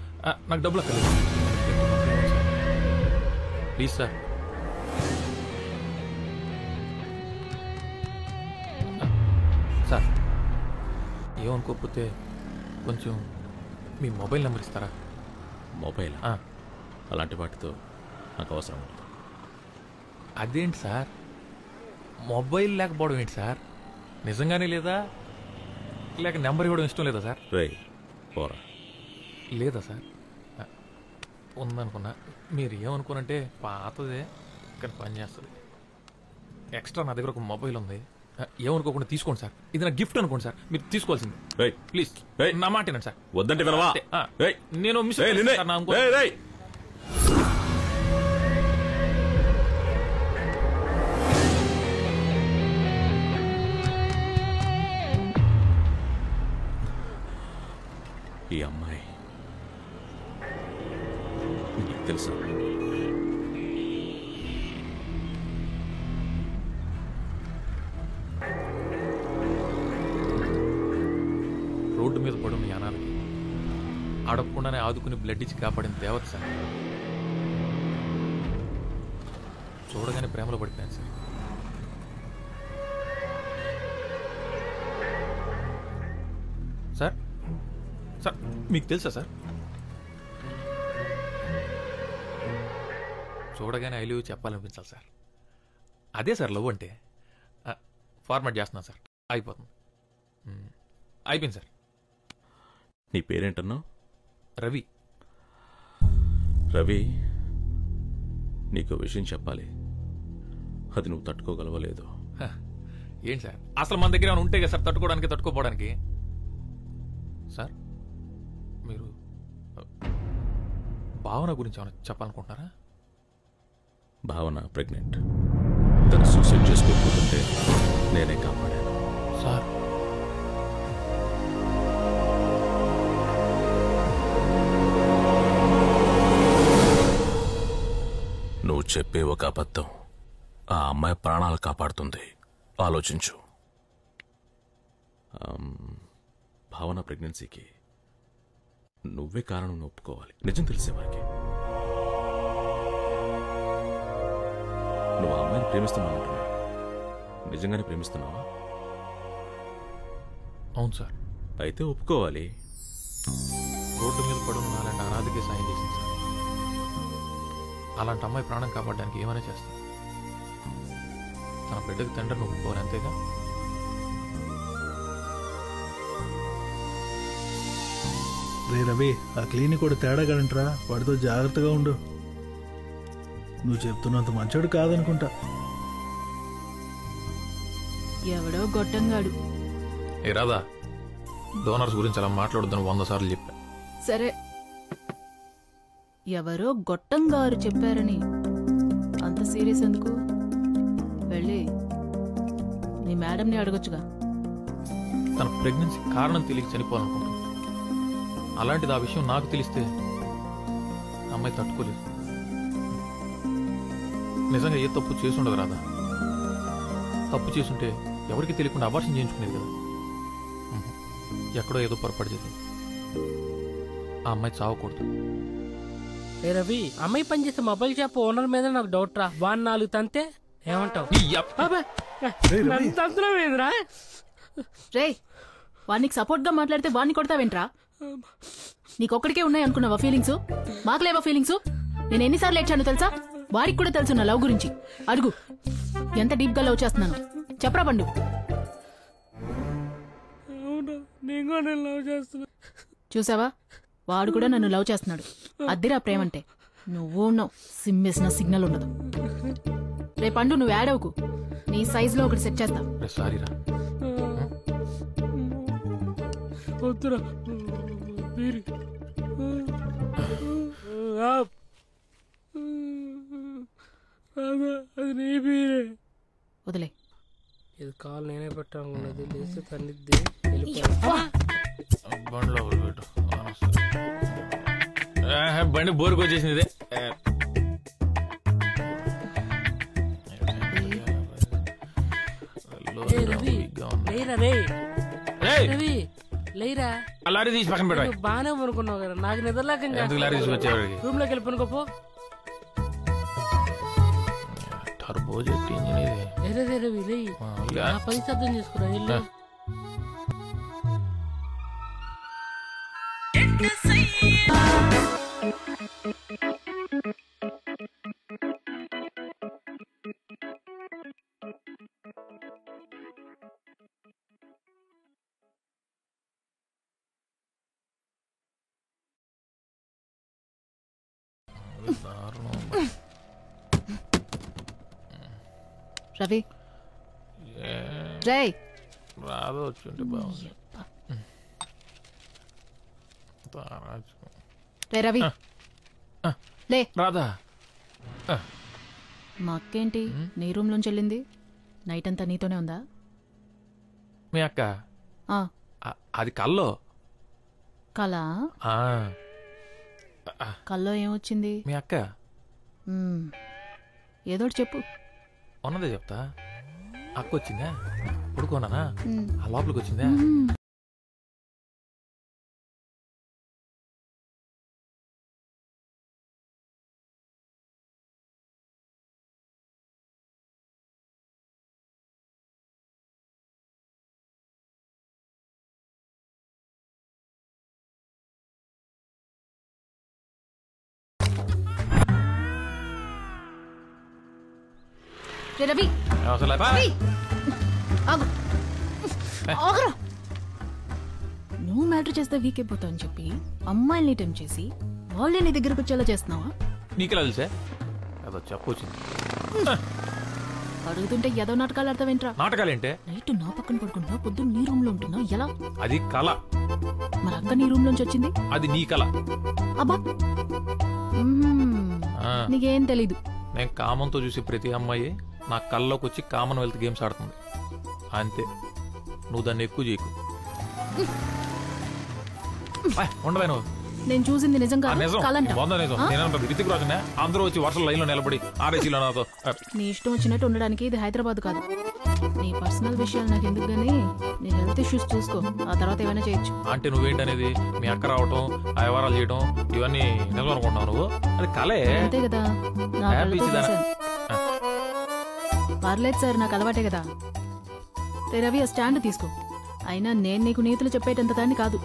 నాకు డబ్బులు అక్కర్లేదు ప్లీజ్ సార్. సార్ ఏమనుకోకపోతే కొంచెం మీ మొబైల్ నెంబర్ ఇస్తారా? మొబైల్? అలాంటి వాటితో నాకు అవసరం ఉంటుంది. అదేంటి సార్, మొబైల్ లేకపోవడం ఏంటి సార్? నిజంగానే లేదా, లేక నెంబర్ ఇవ్వడం ఇష్టం లేదా సార్? పోరా. లేదా సార్? ఉందనుకున్నా. మీరు ఏమనుకోనంటే పాతదే కానీ పని చేస్తుంది. ఎక్స్ట్రా నా దగ్గర ఒక మొబైల్ ఉంది, ఏమనుకోకుండా తీసుకోండి సార్. ఇది నా గిఫ్ట్ అనుకోండి సార్, మీరు తీసుకోవాల్సింది. ప్లీజ్ నా మాట వినండి సార్. వద్దంటే వినవా? నేను మిస్ ఈ అమ్మాయి నీకు తెలుసా? రోడ్డు మీద పడున్న యానాలకి అడగకుండానే ఆదుకుని బ్లడ్ ఇచ్చి కాపాడిన దేవత సార్. చూడగానే ప్రేమలో పడిపోయాను సార్. సార్ మీకు తెలుసా సార్? చూడగానే ఐ లవ్ యూ చెప్పాలనిపించాలి సార్. అదే సార్ లవ్ అంటే. ఫార్మాట్ చేస్తున్నాను సార్, అయిపోతుంది. అయిపోయింది సార్. నీ పేరేంటన్నావు? రవి. రవి, నీకు విషయం చెప్పాలి. అది నువ్వు తట్టుకోగలవలేదు. ఏంటి సార్, అసలు మన దగ్గర ఉంటే కదా సార్ తట్టుకోవడానికి, తట్టుకోపోవడానికి. సార్ మీరు భావన గురించి ఏమైనా చెప్పాలనుకుంటున్నారా? భావన ప్రెగ్నెంట్. తను సూసైడ్ చేసుకోకపోతుంటే నేనే కాపాడాను. సార్ నువ్వు చెప్పే ఒక అబద్ధం ఆ అమ్మాయి ప్రాణాలు కాపాడుతుంది. ఆలోచించు. భావన ప్రెగ్నెన్సీకి నువ్వే కారణం ఒప్పుకోవాలి, నిజం తెలిసేవారికి. నువ్వు ఆ అమ్మాయిని ప్రేమిస్తున్నావు. నిజంగానే ప్రేమిస్తున్నావా? అవును సార్. అయితే ఒప్పుకోవాలి. రోడ్డు మీద పడున్న అలాంటి అనాథకి సాయం చేసింది సార్. అలాంటి అమ్మాయి ప్రాణం కాపాడడానికి ఏమైనా చేస్తాను. తన బిడ్డకి తండ్రిని ఒప్పుకోవాలి, అంతేగా. రే రవి, ఆ క్లినిక్ కూడా తేడాగలంటరా, వాడితో జాగ్రత్తగా ఉండు. నువ్వు చెప్తున్నంత మంచోడు కాదనుకుంటా. ఎవడో గొట్టంగాడు. ఏ రాదా, డోనర్స్ గురించి అలా మాట్లాడొద్దని 100 సార్లు చెప్పా. సరే, ఎవరో గొట్టంగారు చెప్పారని అంత సీరియస్ ఎందుకు? వెళ్ళి నీ మేడంని అడగొచ్చుగా. తన ప్రెగ్నెన్సీ కారణం తెలియక చనిపోవాలనుకుంటుంది. అలాంటిది ఆ విషయం నాకు తెలిస్తే అమ్మాయి తట్టుకోలేదు. నిజంగా ఏ తప్పు చేసుండదు రాదా. తప్పు చేసుంటే ఎవరికి తెలియకుండా అబార్షన్ చేయించుకునేది కదా. ఎక్కడో ఏదో పొరపాటు జరిగింది. ఆ అమ్మాయి చావకూడదు. ఏ రవి, అమ్మాయి పనిచేసే మొబైల్ షాప్ ఓనర్ మీద నాకు డౌట్ రా. వాడిని 4 తంతే ఏమంటావు? రే, వాడికి సపోర్ట్ గా మాట్లాడితే వాడిని కొడతావేంట్రా? నీకొక్కడికే ఉన్నాయి అనుకున్నావా ఫీలింగ్స్? మాకు లేవా ఫీలింగ్స్? నేను ఎన్నిసార్లు ఏడ్చాను తెలుసా? వాడికి కూడా తెలుసు నా లవ్ గురించి. అడుగు, ఎంత డీప్ గా లవ్ చేస్తున్నాను చెప్పరా పండు. చూసావా, వాడు కూడా నన్ను లవ్ చేస్తున్నాడు. అద్దిరా ప్రేమంటే. నువ్వు ఉన్నావు, సిమ్మేసిన సిగ్నల్ ఉండదు. రే పండు, నువ్వు యాడ్ అవ్వకు. నీ సైజ్ లో ఒకటి సెట్ చేస్తా. సారీరా. వదిలే. ఇది కాల్ నేనే పెట్టాను. బండి బోరుకు వచ్చేసింది. ఇదే లారీ తీసి పక్కన పెట్టాలి. బానే అనుకున్నావు కదా, నాకు నిద్రలేక లారీ తీసుకొచ్చేవాడికి రూమ్ లోకి వెళ్ళిపోనుకోపో. టర్బో జెట్ ఇంజిన్ ఇది. పని అర్థం చేసుకురా. ఇల్లు రవి, రేయ్ రాదు వచ్చి బాగుంది. రే రవి, లే. రాదా? మా అక్కేంటి నీ రూమ్ లోంచి వెళ్ళింది? నైట్ అంతా నీతోనే ఉందా? మీ అక్క అది కల్లో. కళ? కల్లో ఏమొచ్చింది? మీ అక్క ఏదోటి చెప్పు. ఉన్నదే చెప్తా. అక్క వచ్చిందా? పడుకోనానా? ఆ లోపలికి వచ్చిందా? రవి అసలు ఆగు. ఆగురా. నువ్వు మ్యాటర్ చేస్తే వీక్ అయిపోతావు అని చెప్పి అమ్మాయిల్ని టైం చేసి వాళ్ళే నీ దగ్గరకు వచ్చేలా చేస్తున్నావా? నీకెలా తెలుసా? అదో చెప్పొచ్చింది. అడుగుతుంటే ఏదో నాటకాలు ఆడతావేంట్రా? నాటకాలేంటే? నైట్ నా పక్కన పడుకుంటున్నా, పొద్దున్న నీ రూమ్ లో ఉంటున్నా, ఎలా? అది కళ. మరి అక్క నీ రూమ్ లోంచి వచ్చింది? అది నీ కళ. అబ్బా నీకేం తెలీదు. నేను కామంతో చూసి ప్రతి అమ్మాయి నా కళ్ళలోకి వచ్చి కామన్వెల్త్ గేమ్స్ ఆడుతుంది అంతే. నువ్వు దాన్ని ఎక్కువ చేయకు. ఉండవే నువ్వు. నేను చూసింది నిజంగా రితిక్ రాజునే అందరూ వచ్చి వర్షం లైన్ లో నిలబడి ఆర్ఏసీలో నాతో. నీ ఇష్టం వచ్చినట్టు ఉండడానికి ఇది హైదరాబాద్ కాదు. నీ పర్సనల్ విషయాలు నాకు ఎందుకు గానీ నీ హెల్త్ ఇష్యూస్ చూసుకో, ఆ తర్వాత ఏమైనా చేయొచ్చు. అంటే నువ్వేంటనేది మీ అక్క రావటం, ఆ వ్యవహారాలు చేయడం ఇవన్నీ నిజం అనుకుంటున్నావు నువ్వు? అది కలే అంతే కదా. పర్లేదు సార్, నాకు అలవాటే కదా. రవి ఆ స్టాండ్ తీసుకో. అయినా నేను నీకు నీతులు చెప్పేటంత దాన్ని కాదు.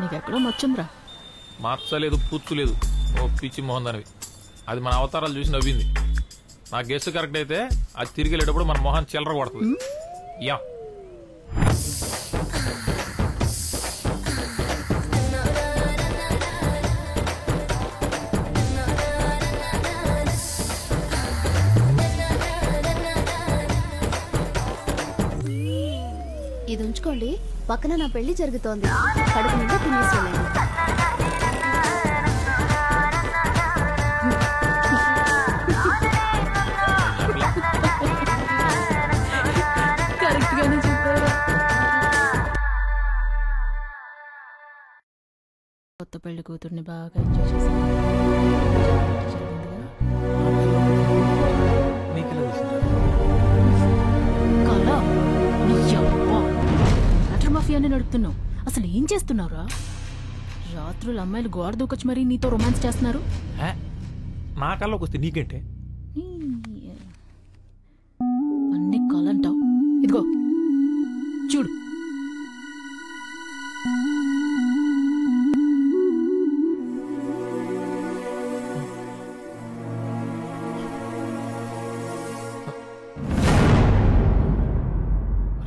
నీకెక్కడో మచ్చుందిరా. మార్చలేదు, పూర్చులేదు. ఓ పిచ్చి మోహన్ దానివి. అది మన అవతారాలు చూసి నవ్వింది. నా గెస్ట్ కరెక్ట్ అయితే అది తిరిగి వెళ్ళేటప్పుడు మన మొహన్ చిల్లర కొడుతుంది. యా ఇది ఉంచుకోండి, పక్కన నా పెళ్లి జరుగుతోంది, కడుపు నిండా తినేసేయండి. కరెక్ట్ గానే చెప్పారు. కొత్త పెళ్లి కూతుర్ని బాగా ఎంజాయ్ చేశాను. మాఫియాని నడుపుతున్నావు. అసలు ఏం చేస్తున్నావురా? రాత్రులు అమ్మాయిలు గోడ దూకొచ్చి మరీ నీతో రొమాన్స్ చేస్తున్నారు. నా కళ్ళకి వస్తే నీకేంటే? అన్ని కాలంటావు. ఇదిగో చూడు.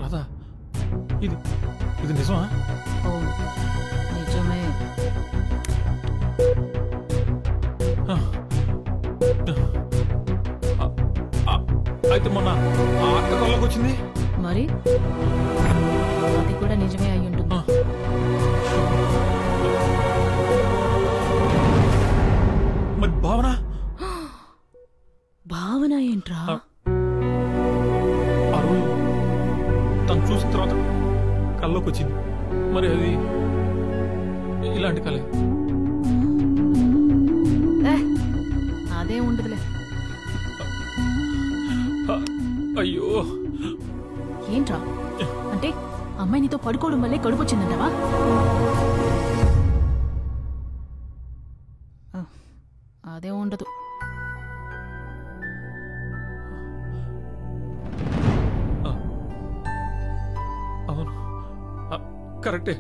రాధా, ఇది ఇది నిజమా? నిజమే. అయితే మొన్న ఆ అక్క కళ్ళకి వచ్చింది మరి, అది కూడా నిజమే అయి ఉంటుంది. మరి భావన? భావన ఏంట్రా? తను చూసిన తర్వాత కళ్ళకి వచ్చింది. మరి అది ఇలాంటి కళ? అదే ఉండదులే. అయ్యో, ఏంట్రా? అంటే అమ్మాయి నీతో పడుకోవడం వల్లే కడుపు వచ్చిందంటావా? అదే ఉండదు. అవును, కరెక్టే.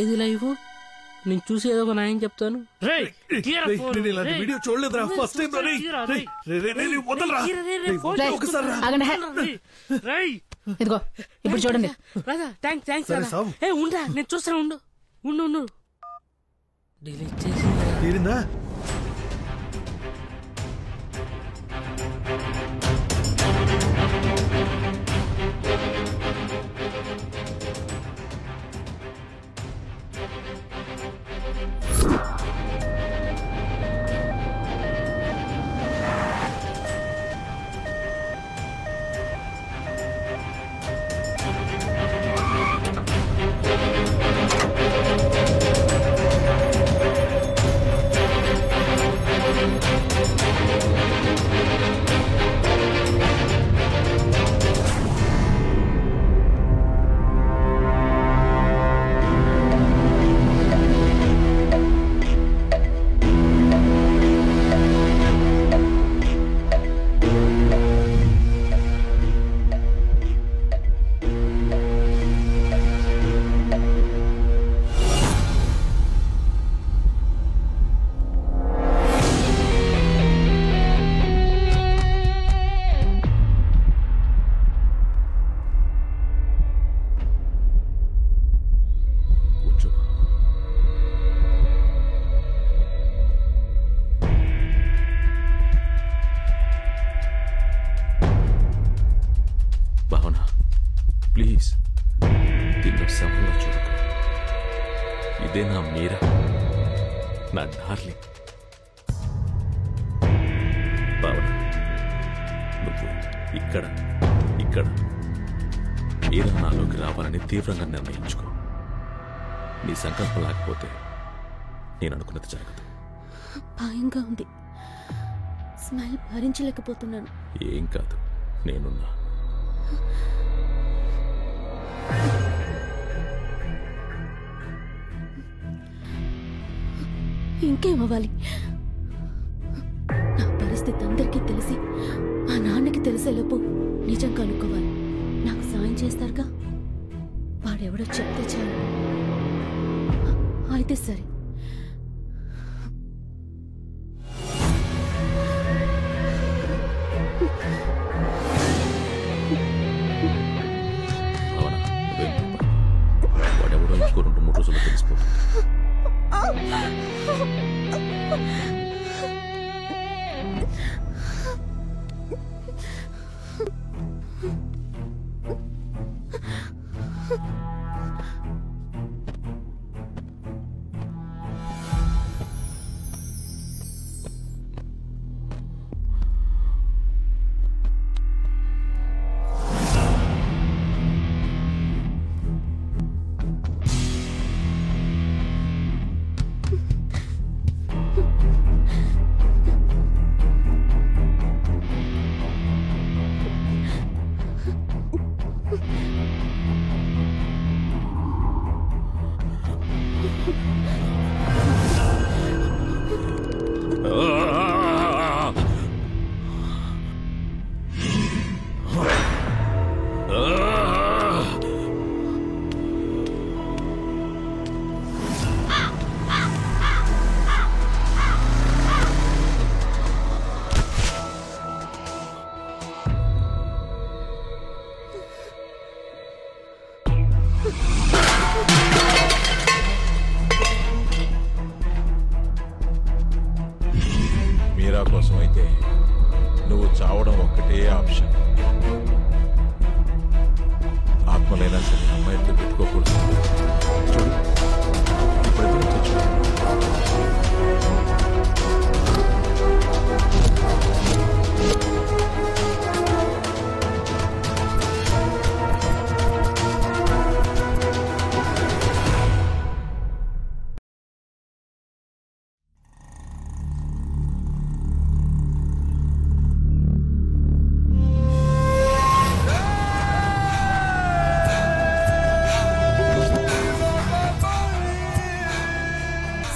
ఏది లైవ్? నేను చూసి ఏదో ఒక న్యాయం చెప్తాను. వీడియో చూడలేదురా, ఫస్ట్ టైం. ఇదిగో ఇప్పుడు చూడండి. ఉండరా, నేను చూస్తాను. ఉండు ఉండు ఉండు. డిలీట్ చేసి తీరిందా? శవంలో చూడకు. ఇదే నా మీరా, నా డార్లింగ్. భావన, నువ్వు ఇక్కడ ఇక్కడ మీరా నాలోకి రావాలని తీవ్రంగా నిర్ణయించుకో. నీ సంకల్పం లేకపోతే నేను అనుకున్నది జరగదు. భయంగా ఉంది, స్మెల్ భరించలేకపోతున్నాను. ఏం కాదు, నేనున్నా. ఇంకేమవ్వాలి? నా పరిస్థితి అందరికీ తెలిసి మా నాన్నకి తెలిసేలోపు నిజం కనుక్కోవాలి. నాకు సాయం చేస్తారుగా? వాడెవడో చెప్తే చాలు. అయితే సరే. వాడెవడో ఇంకో 2-3 రోజుల్లో తెలిసిపోతుంది. మీరా కోసం అయితే నువ్వు చావడం ఒక్కటే ఆప్షన్. ఆత్మలైనా సరే అమ్మాయితో పెట్టుకోకూడదు. చూడు, ఇప్పుడు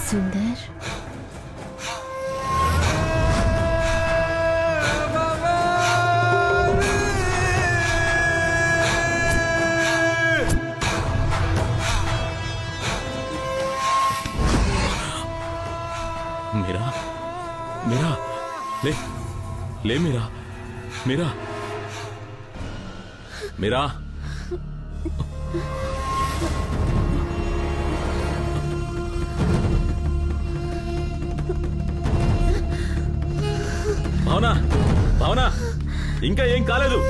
సుందర్, మీరా, మీరా, లే లే మీరా, మీరా, మీరా. భావన, భావన, ఇంకా ఏం కాలేదు.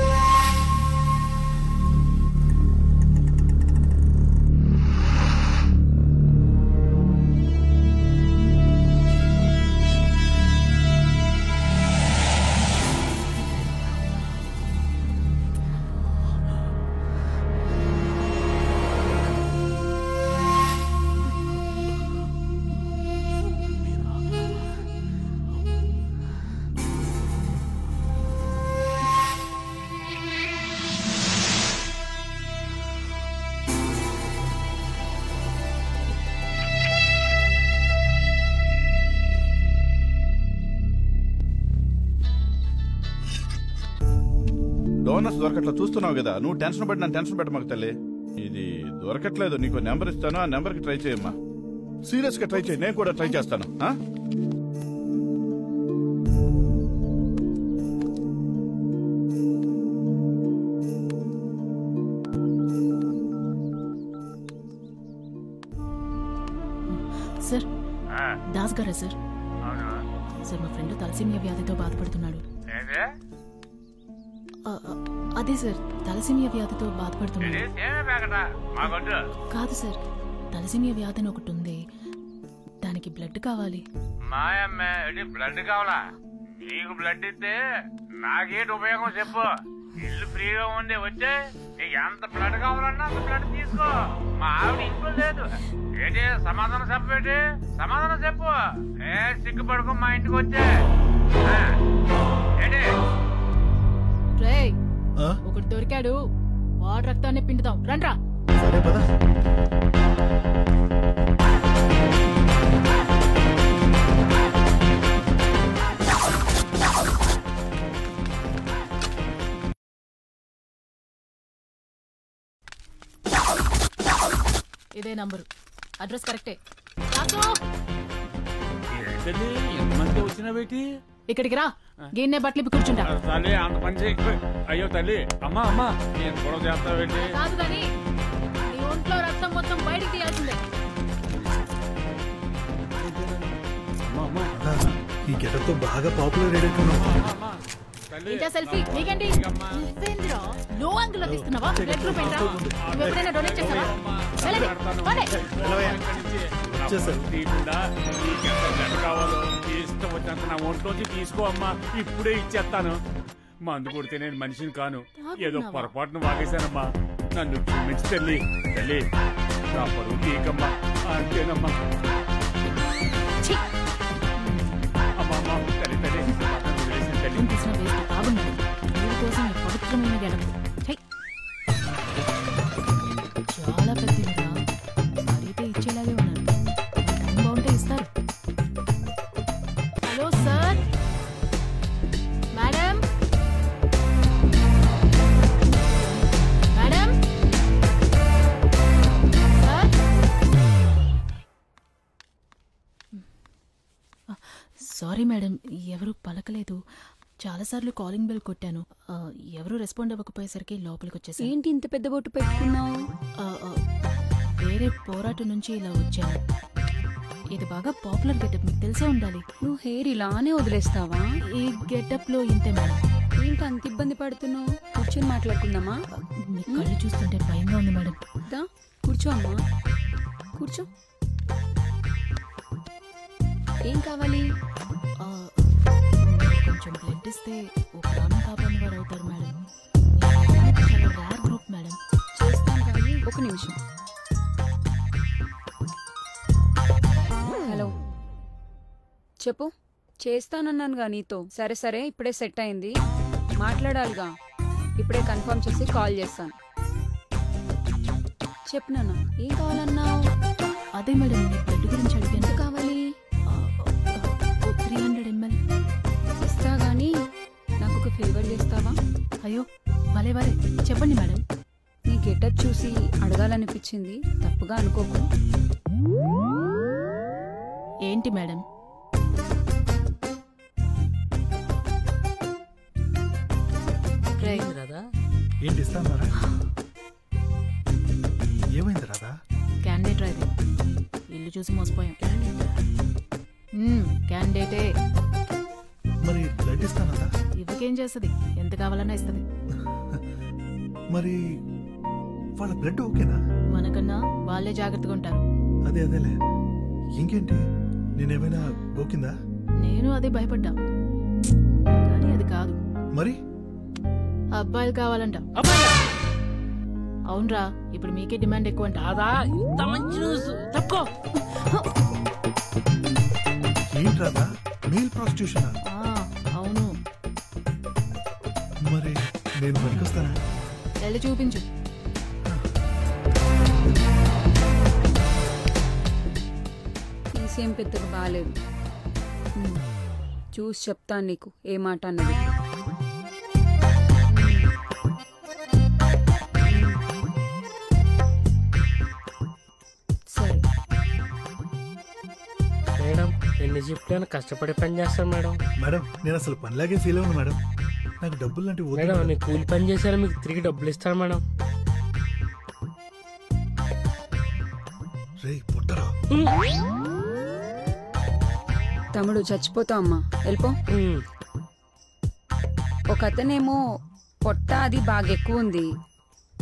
డోనర్స్ దొరకట్లా చూస్తున్నావు కదా, నువ్వు టెన్షన్ పడి నన్ను టెన్షన్ పెట్టమాకు తల్లి. ఇది దొరకట్లేదు, నీకు నెంబర్ ఇస్తాను, ఆ నెంబర్కి ట్రై చేయమ్మా. సీరియస్ గా ట్రై చేయి, నేను కూడా ట్రై చేస్తాను. సార్, దాస్ గారా సార్? సార్, మా ఫ్రెండ్ తలసీమియా వ్యాధితో బాధపడుతున్నాడు. అదే సార్ తలసేమియా వ్యాధితో బాధపడుతున్నాను. కాదు సార్, తలసేమియా వ్యాధి అని ఒకటి ఉంది, దానికి బ్లడ్ కావాలి. మాయమ్మే బ్లడ్ కావాలా? నీకు బ్లడ్ ఇస్తే నాకేంటి ఉపయోగం చెప్పు. ఇల్లు ఫ్రీగా ఉంది, వచ్చే నీకు ఎంత బ్లడ్ కావాలన్నా అంత బ్లడ్ తీసుకో. మా ఆవిడ ఇంట్లో లేదు. ఏంటి సమాధానం చెప్పేటి? సమాధానం చెప్పు. ఏ సిగ్గుపడుకో, మా ఇంటికి వచ్చే. ఏంటి ఒకటి దొరికాడు, వాడు రక్తాన్ని పిండుతాం, రండ్రా. సరే పద. ఇదే నంబరు, అడ్రస్ కరెక్టే. ఎంతమంది వచ్చినావేటి? ఇక్కడికి రా, గిన్నె బట్టలు కూర్చుంటా. తల్లి అంత పని చేయి. అయ్యో తల్లి, అమ్మా అమ్మా నేను గొడవ చేస్తావేంటి? కాదు కానీ నీ ఒంట్లో రక్తం మొత్తం బయటికి తీయాల్సిందే. ఈ గెటప్ తో బాగా పాపులర్ అయ్యేట్టున్నావు. ఇంత సెల్ఫీ నీకేంటి? లో యాంగిల్ లో తీస్తున్నావా? బ్లడ్ గ్రూప్ ఏంట్రా? నువ్వు ఎప్పుడైనా డొనేట్ చేసావా? వెళ్ళండి, కావాలో ఇష్టం వచ్చినంత నా ఒంట్లోంచి తీసుకో అమ్మా, ఇప్పుడే ఇచ్చేస్తాను. మందు కొడితే నేను మనిషిని కాను, ఏదో పొరపాటును వాగేశానమ్మా, నన్ను క్షమించి తల్లి. తల్లి నా పరువు తీకమ్మా, అంతేనమ్మా. అమ్మా అమ్మా తల్లి తల్లి చాలా పెద్దగా అడిగితే ఇచ్చేలాగే ఉన్నారు. టైం బాగుంటే ఇస్తారు. Hello sir, madam madam sir. Sorry madam, ఎవరు పలకలేదు. చాలాసార్లు కాలింగ్ బెల్ కొట్టాను, ఎవరు రెస్పాండ్ అవ్వకపోయేసరికి లోపలికి వచ్చేసాను. ఏంటి ఇంత పెద్ద బొట్టు పెట్టుకున్నావు? వేరే పోరాటం నుంచి ఇలా వచ్చాను. ఇది బాగా పాపులర్ గెటప్, మీకు తెలిసే ఉండాలి. నువ్వు హెయిర్ ఇలానే వదిలేస్తావా? ఈ గెటప్ లో ఇంతే మేడం. ఏంటి అంత ఇబ్బంది పడుతున్నావు? కూర్చొని మాట్లాడుకుందామా? మీ కళ్ళు చూస్తుంటే భయంగా ఉంది మేడం. కూర్చో అమ్మా, కూర్చో. ఏం కావాలి? కొంచెం బ్లడ్ ఇస్తే ఓ ప్రాణం కాపాడిన వారు అవుతారు మేడం. చాలా రేర్ గ్రూప్ మేడం. చేస్తాను కానీ ఒక నిమిషం. హలో చెప్పు. చేస్తానన్నానుగా నీతో. సరే సరే, ఇప్పుడే సెట్ అయింది, మాట్లాడాలిగా. ఇప్పుడే కన్ఫర్మ్ చేసి కాల్ చేస్తాను. చెప్పు నాన్న, ఏం కావాలన్నావు? అదే మేడం, మీ బ్లడ్ గురించి అడిగాను. ఎంత కావాలి? 300 ml ఇస్తా గానీ నాకు ఒక ఫేవర్ చేస్తావా? అయ్యో భలే భలే, చెప్పండి మేడం. నీ గెటప్ చూసి అడగాలనిపించింది, తప్పుగా అనుకోకు. ఏంటి మేడం? ఏంటి ఇస్తాన్నారా? ఏమైంది రాదా? క్యాండిడేట్ రాది, ఇల్లు చూసి మోసపోయాం. క్యాండిడేటే. మరి బ్లడ్ ఇస్తానదా? ఇవ్వకేం చేస్తుంది, ఎంత కావాలన్నా ఇస్తుంది. మరి వాళ్ళ బ్లడ్ ఓకేనా? మనకన్నా వాళ్ళే జాగ్రత్తగా ఉంటారు. అదే అదేలే. ఇంకేంటి, నేనేమైనా గోకిందా? నేను అదే భయపడ్డా, కానీ అది కాదు. మరి అబ్బాయిలు కావాలంట. అవునరా, ఇప్పుడు మీకే డిమాండ్ ఎక్కువ అంట. అదా ఇంత మంచి న్యూస్ తక్కువ. ఏంట్రాదా, మెయిల్ ప్రాస్టిట్యూషన్? అవును. మరి నేను పనికొస్తానా? వెళ్ళి చూపించు. తీసేం పెద్దగా బాగాలేదు, చూసి చెప్తాను నీకు ఏ మాట అన్నది. సరే మేడం, ఎన్ని చెప్పాను కష్టపడి పని చేస్తాను మేడం. మేడం నేను అసలు పనిలాగే ఫీల్ అవ్వను మేడం, నాకు డబ్బులు లాంటివి మేడం. నేను కూలి పని చేశాను, మీకు తిరిగి డబ్బులు ఇస్తాను మేడం. రే పుట్టరా, తమ్ముడు చచ్చిపోతావు అమ్మా, వెళ్ళిపో. ఒక అతనేమో పొట్ట అది బాగా ఎక్కువ ఉంది,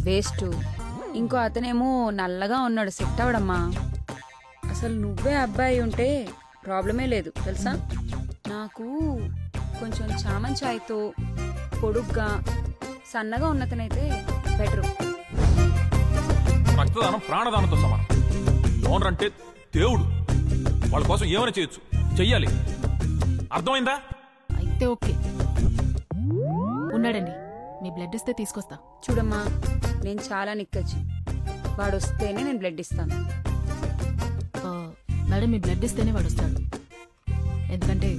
వేస్ట్. ఇంకో అతనేమో నల్లగా ఉన్నాడు, సెట్ అవడమ్మా. అసలు నువ్వే అబ్బాయి ఉంటే ప్రాబ్లమే లేదు తెలుసా. నాకు కొంచెం చామన్ ఛాయ్తో పొడుగ్గా సన్నగా ఉన్నతనైతే బెటరు. రక్తదానం ప్రాణదానంతో సమానం. డోనర్ అంటే దేవుడు, వాళ్ళ కోసం ఏమైనా చేయొచ్చు, చెయ్యాలి. అర్థమైందా? అయితే ఓకే, ఉన్నాడండి, మీ బ్లడ్ ఇస్తే తీసుకొస్తా. చూడమ్మా, నేను చాలా నిక్కచ్చు, వాడు వస్తేనే నేను బ్లడ్ ఇస్తాను. మేడం, మీ బ్లడ్ ఇస్తేనే వాడు వస్తాడు, ఎందుకంటే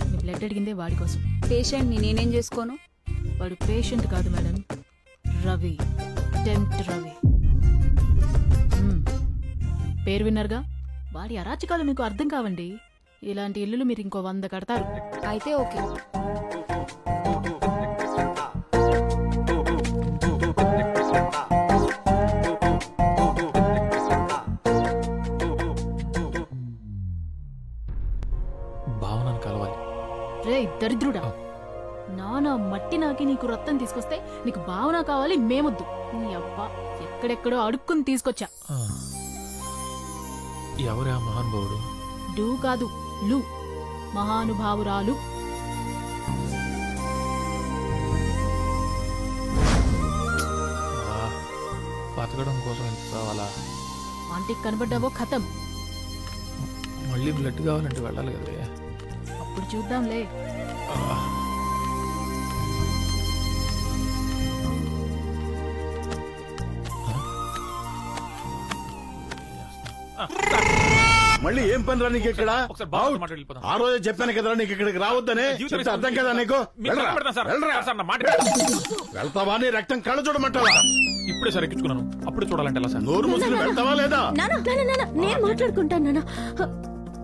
మీ బ్లడ్ అడిగిందే వాడి కోసం. పేషెంట్ని నేనేం చేసుకోను? వాడు పేషెంట్ కాదు మేడం, రవి, టెంప్ట్ రవి. పేరు విన్నారుగా, వాడి అరాచకాలు మీకు అర్థం కావండి. ఇలాంటి ఇల్లులు మీరు ఇంకో 100 కడతారు. అయితే ఓకే. భావనను కలవాలి. రే దరిద్రుడా, నానా మట్టి నాకి నీకు రక్తం తీసుకొస్తే నీకు భావన కావాలి, మేమొద్దు. నీ అబ్బా ఎక్కడెక్కడో అడుక్కుని తీసుకొచ్చా. ఎవరా మహానుభావుడు? డూ కాదు, లు, మహానుభావురాలు. బతకడం కోసం ఎంత కావాలా? ఆంటీకి కనబడ్డావో ఖతం. మళ్ళీ బ్లడ్ కావాలంటే వెళ్ళాలి కదా. అప్పుడు చూద్దాంలే. మళ్ళీ ఏం పని రా నీకు ఇక్కడ? ఆ రోజే చెప్పాను కదరా నీకు ఇక్కడికి రావద్దనే. చెప్తే అర్థం కదా నీకు? వెళ్తావా? నీ రక్తం కళ్ళ చూడమంటావా? ఇప్పుడే సార్ ఎక్కించుకున్నాను, అప్పుడే చూడాలంటే ఎలా సార్? నోరు మూసుకుని వెళ్తావా లేదా? నేను మాట్లాడుకుంటాను నాన్న.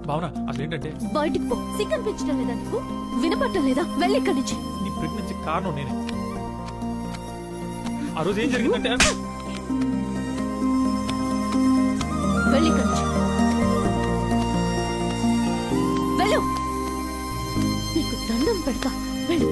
భావన, అసలు ఏంటంటే బయటికి పో. సిగ్గం పెంచడం లేదా నీకు? వినపట్టం లేదా? వెళ్ళి ఇక్కడి నుంచి. నీ ప్రెగ్నెన్సీ కారణం నేనే. ఆ రోజు ఏం జరిగిందంటే వెళ్ళి ఇక్కడి నుంచి వెళ్ళు. నీకు దండం పెడతా, వెళ్ళు.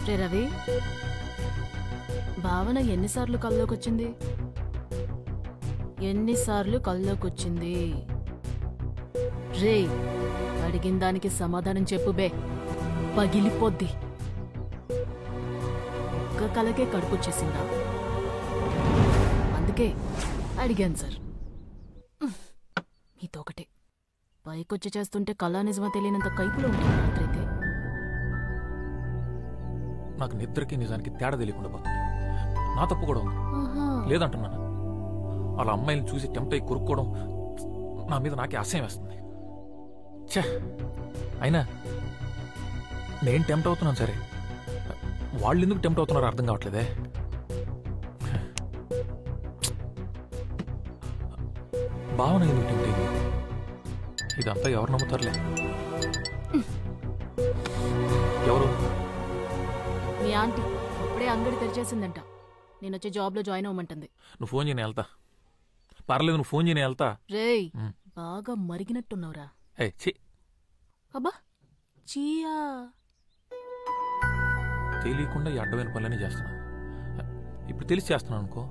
రే రవి, భావన ఎన్నిసార్లు కల్లోకొచ్చింది? ఎన్నిసార్లు కల్లోకొచ్చింది? రే, అడిగిన దానికి సమాధానం చెప్పు బే, పగిలిపోద్ది. ఒక్క కలకే కడుపుచ్చేసిందా? అందుకే అడిగాను సార్. మీతో ఒకటే పైకొచ్చి చేస్తుంటే కళా నిజమా తెలియనంత కైపులో ఉంటుంది రాత్రైతే. నాకు నిద్రకి నిజానికి తేడా తెలియకుండా పోతుంది. నా తప్పు కూడా ఉంది, లేదంటున్నాను. అలా అమ్మాయిని చూసి టెంప్ట్ అయ్యి కొరుక్కోవడం నా మీద నాకే అసహ్యం వేస్తుంది. ఛే, అయినా నేను టెంప్ట్ అవుతున్నాను సరే, వాళ్ళు ఎందుకు టెంప్ట్ అవుతున్నారో అర్థం కావట్లేదే. భావన ఎందుకు టెంప్ట్ అయింది? ఇదంతా ఎవరు నమ్ముతారులే. ఎవరు? మీ ఆంటీ అప్పుడే అంగడి తెరిచేసిందంట. నేను వచ్చే జాబ్ లో జాయిన్ అవ్వమంటుంది. నువ్వు ఫోన్ చేయని వెళ్తా. పర్లేదు, నువ్వు ఫోన్ చేయని వెళ్తా. రేయ్, బాగా మరిగినట్టున్నావురా. అబ్బా చీయా, తెలియకుండా ఈ అడ్డమైన పనులన్నీ చేస్తున్నా. ఇప్పుడు తెలిసి చేస్తున్నాను అనుకో.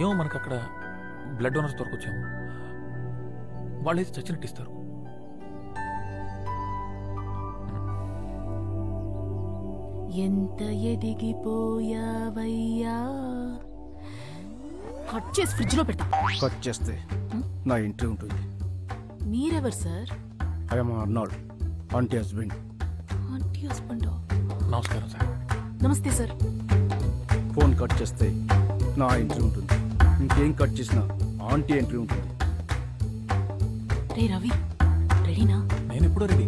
ఏమో మనకు అక్కడ బ్లడ్ డోనర్స్ దొరకొచ్చాము. వాళ్ళైతే చచ్చినట్టు ఇస్తారు. ఎంత ఎదిగిపోయావయ్యా. కట్ చేసి ఫ్రిడ్జ్ లో పెడతా. కట్ చేస్తే నా ఎంట్రీ ఉంటుంది. మీరెవరు sir? I'm Arnold, aunty husband. Aunty husband? నమస్కారం సార్. నమస్తే సార్. ఫోన్ కట్ చేస్తే నా ఎంట్రీ ఉంటుంది. ఇంకేం కట్ చేసినా ఆంటీ ఎంట్రీ ఉంటుంది. రే రవి, రెడీనా? నేను ఎప్పుడో రెడీ.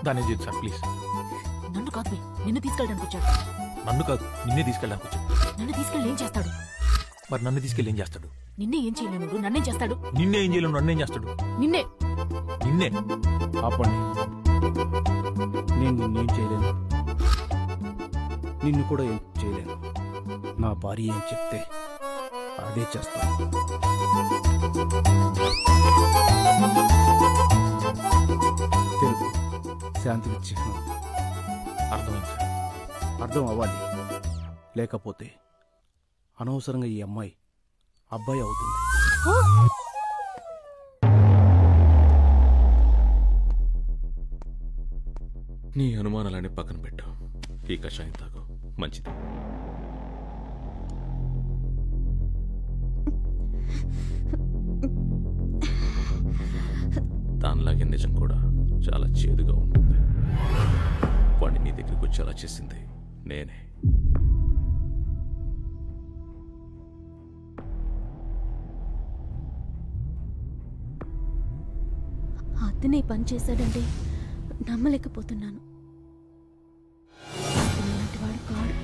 తనే చేయదు సార్ ప్లీజ్. నన్ను కాదు నిన్ను తీసుకెళ్ళడానికి వచ్చాడు. నన్ను కాదు నిన్నే తీసుకెళ్ళడానికి వచ్చాడు. నన్ను తీసుకెళ్ళి ఏం చేస్తాడు? మరి నన్ను తీసుకెళ్ళి ఏం చేస్తాడు? నిన్నే ఏం చేయలేను. నన్నేం చేస్తాడు? నిన్నే ఏం చేయలేను. నన్నేం చేస్తాడు? నిన్నే ఆపండి. నేను నిన్నేం చేయలేను, నిన్ను కూడా ఏం చేయలేను. నా భార్య ఏం చెప్తే అదే చేస్తాను. తెలుగు శాంతికి చిహ్నం. అర్థమైంది. అర్థం అవ్వాలి, లేకపోతే అనవసరంగా ఈ అమ్మాయి అబ్బాయి అవుతుంది. నీ అనుమానాలని పక్కన పెట్టు. ఈ కషాయం తాగు, మంచిది. దానిలాగే నిజం కూడా చాలా చేదుగా ఉంటుంది. వాడిని నీ దగ్గరికి వచ్చేలా చేసింది నేనే. అతనే పని చేశాడంటే నమ్మలేకపోతున్నాను. ఇలాంటి వాడు కాడు.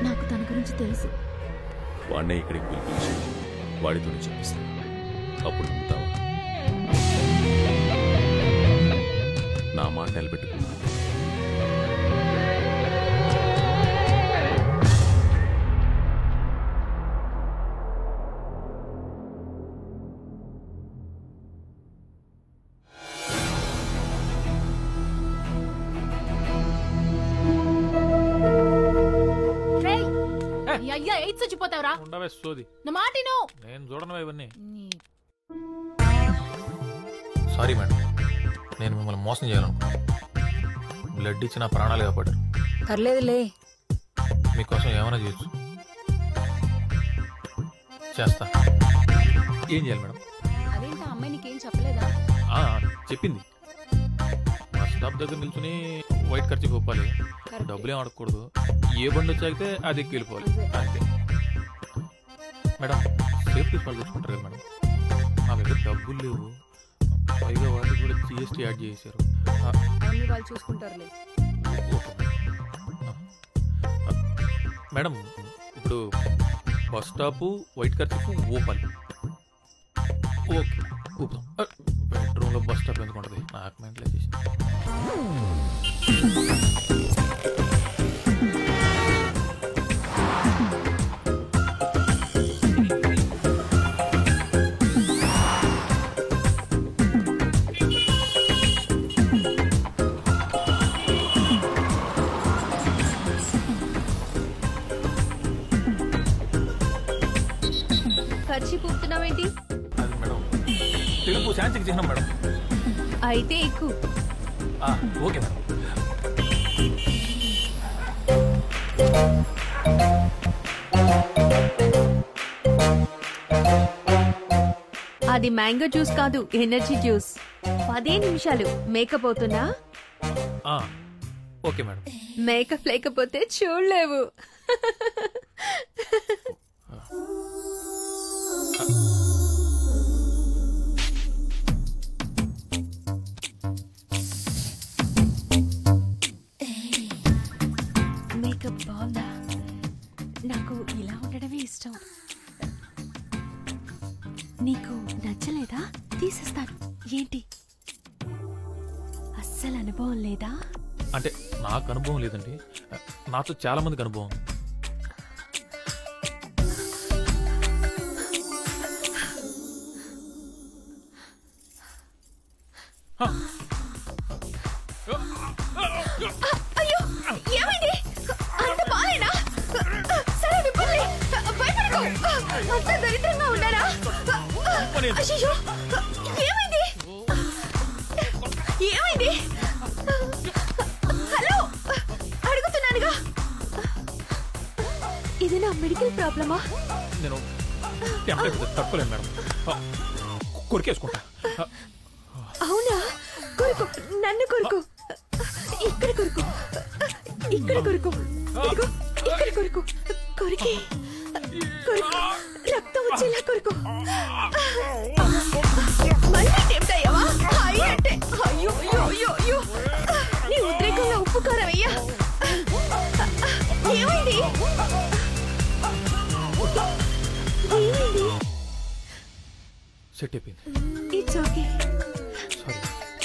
నాకు తన గురించి తెలుసు. వాడినే ఇక్కడికి పిలిపించి వాడితోనే చెప్పిస్తాను. అప్పుడు నమ్ముతావా? నా మాట నిలబెట్టుకున్నా. అయ్యా ఎయిట్ చచ్చిపోతావురా. ఉండవే సోది. నా మాటిను. నేను చూడను ఇవన్నీ. సారీ మేడం, నేను మిమ్మల్ని మోసం చేయాలనుకున్నాను. బ్లడ్ ఇచ్చి నా ప్రాణాలు కాపాడారు. పర్లేదులే, మీకోసం ఏమైనా చేయొచ్చు. చేస్తా. ఏం చేయాలి మేడం? అదేంటా అమ్మాయి నీకేం చెప్పలేదా? చెప్పింది. బస్ స్టాప్ దగ్గర నిల్చుని వైట్ ఖర్చు ఒప్పాలి. డబ్బులేం అడగకూడదు. ఏ బండి వచ్చాగితే అది ఎక్కి వెళ్ళిపోవాలి అంతే. మేడం సేఫ్టీ ఫాల్ తెచ్చుకుంటారు కదా మేడం. నా దగ్గర డబ్బులు లేవు. పైగా వాళ్ళు కూడా GST యాడ్ చేశారు. వాళ్ళు చూసుకుంటారులే. మేడం ఇప్పుడు బస్ స్టాప్ వైట్ ఖర్చు ఊపాలి. ఓకే ఊపుదాం. బెడ్రూమ్లో బస్ స్టాప్ ఎందుకు ఉంటుంది? నాకు మెంట్లో చేసి ఖర్చు పూపుతున్నావేంటి? అది మేడం తెలుగు శాంతికి చిహ్నం మేడం. అయితే ఎక్కువ. Okay madam. అది మ్యాంగో జ్యూస్ కాదు, ఎనర్జీ జ్యూస్. 10 నిమిషాలు మేకప్ అవుతున్నా? Okay madam. మేకప్ లేకపోతే చూడలేవు. మేకప్ బాగుందా? నాకు ఇలా ఉండడమే ఇష్టం. నీకు నచ్చలేదా? తీసేస్తాను. ఏంటి అస్సలు అనుభవం లేదా? అంటే నాకు అనుభవం లేదండి, నాతో చాలా మందికి అనుభవం. అయ్యో ఏమైంది? అంత బాలేనా? సరే విప్పండి. భయపడకు. అంత దరిద్రంగా ఉన్నారా? అయ్యో ఏమైంది? ఏమైంది? హలో అడుగుతున్నానుగా. ఇది నా మెడికల్ ప్రాబ్లమా? నేను తట్టుకోలేను మేడం, కొరికేసుకుంటా. అవునా? కొరుకు, నన్ను కొరుకు. ఇక్కడ కొరుకు, ఇక్కడ కొరుకు. ఇదిగో ఇక్కడ కొరుకు. కొరికి రక్తం వచ్చేలా కొరుకు. మళ్ళీ టెంప్ట్ అయ్యావా? అంటే అయ్యో అయ్యో అయ్యో అయ్యో, నీ ఉద్రేకంలో ఉప్పు కారం అయ్యా. ఏమైంది? ఏమైంది? సెట్ అయిపోయింది. It's okay.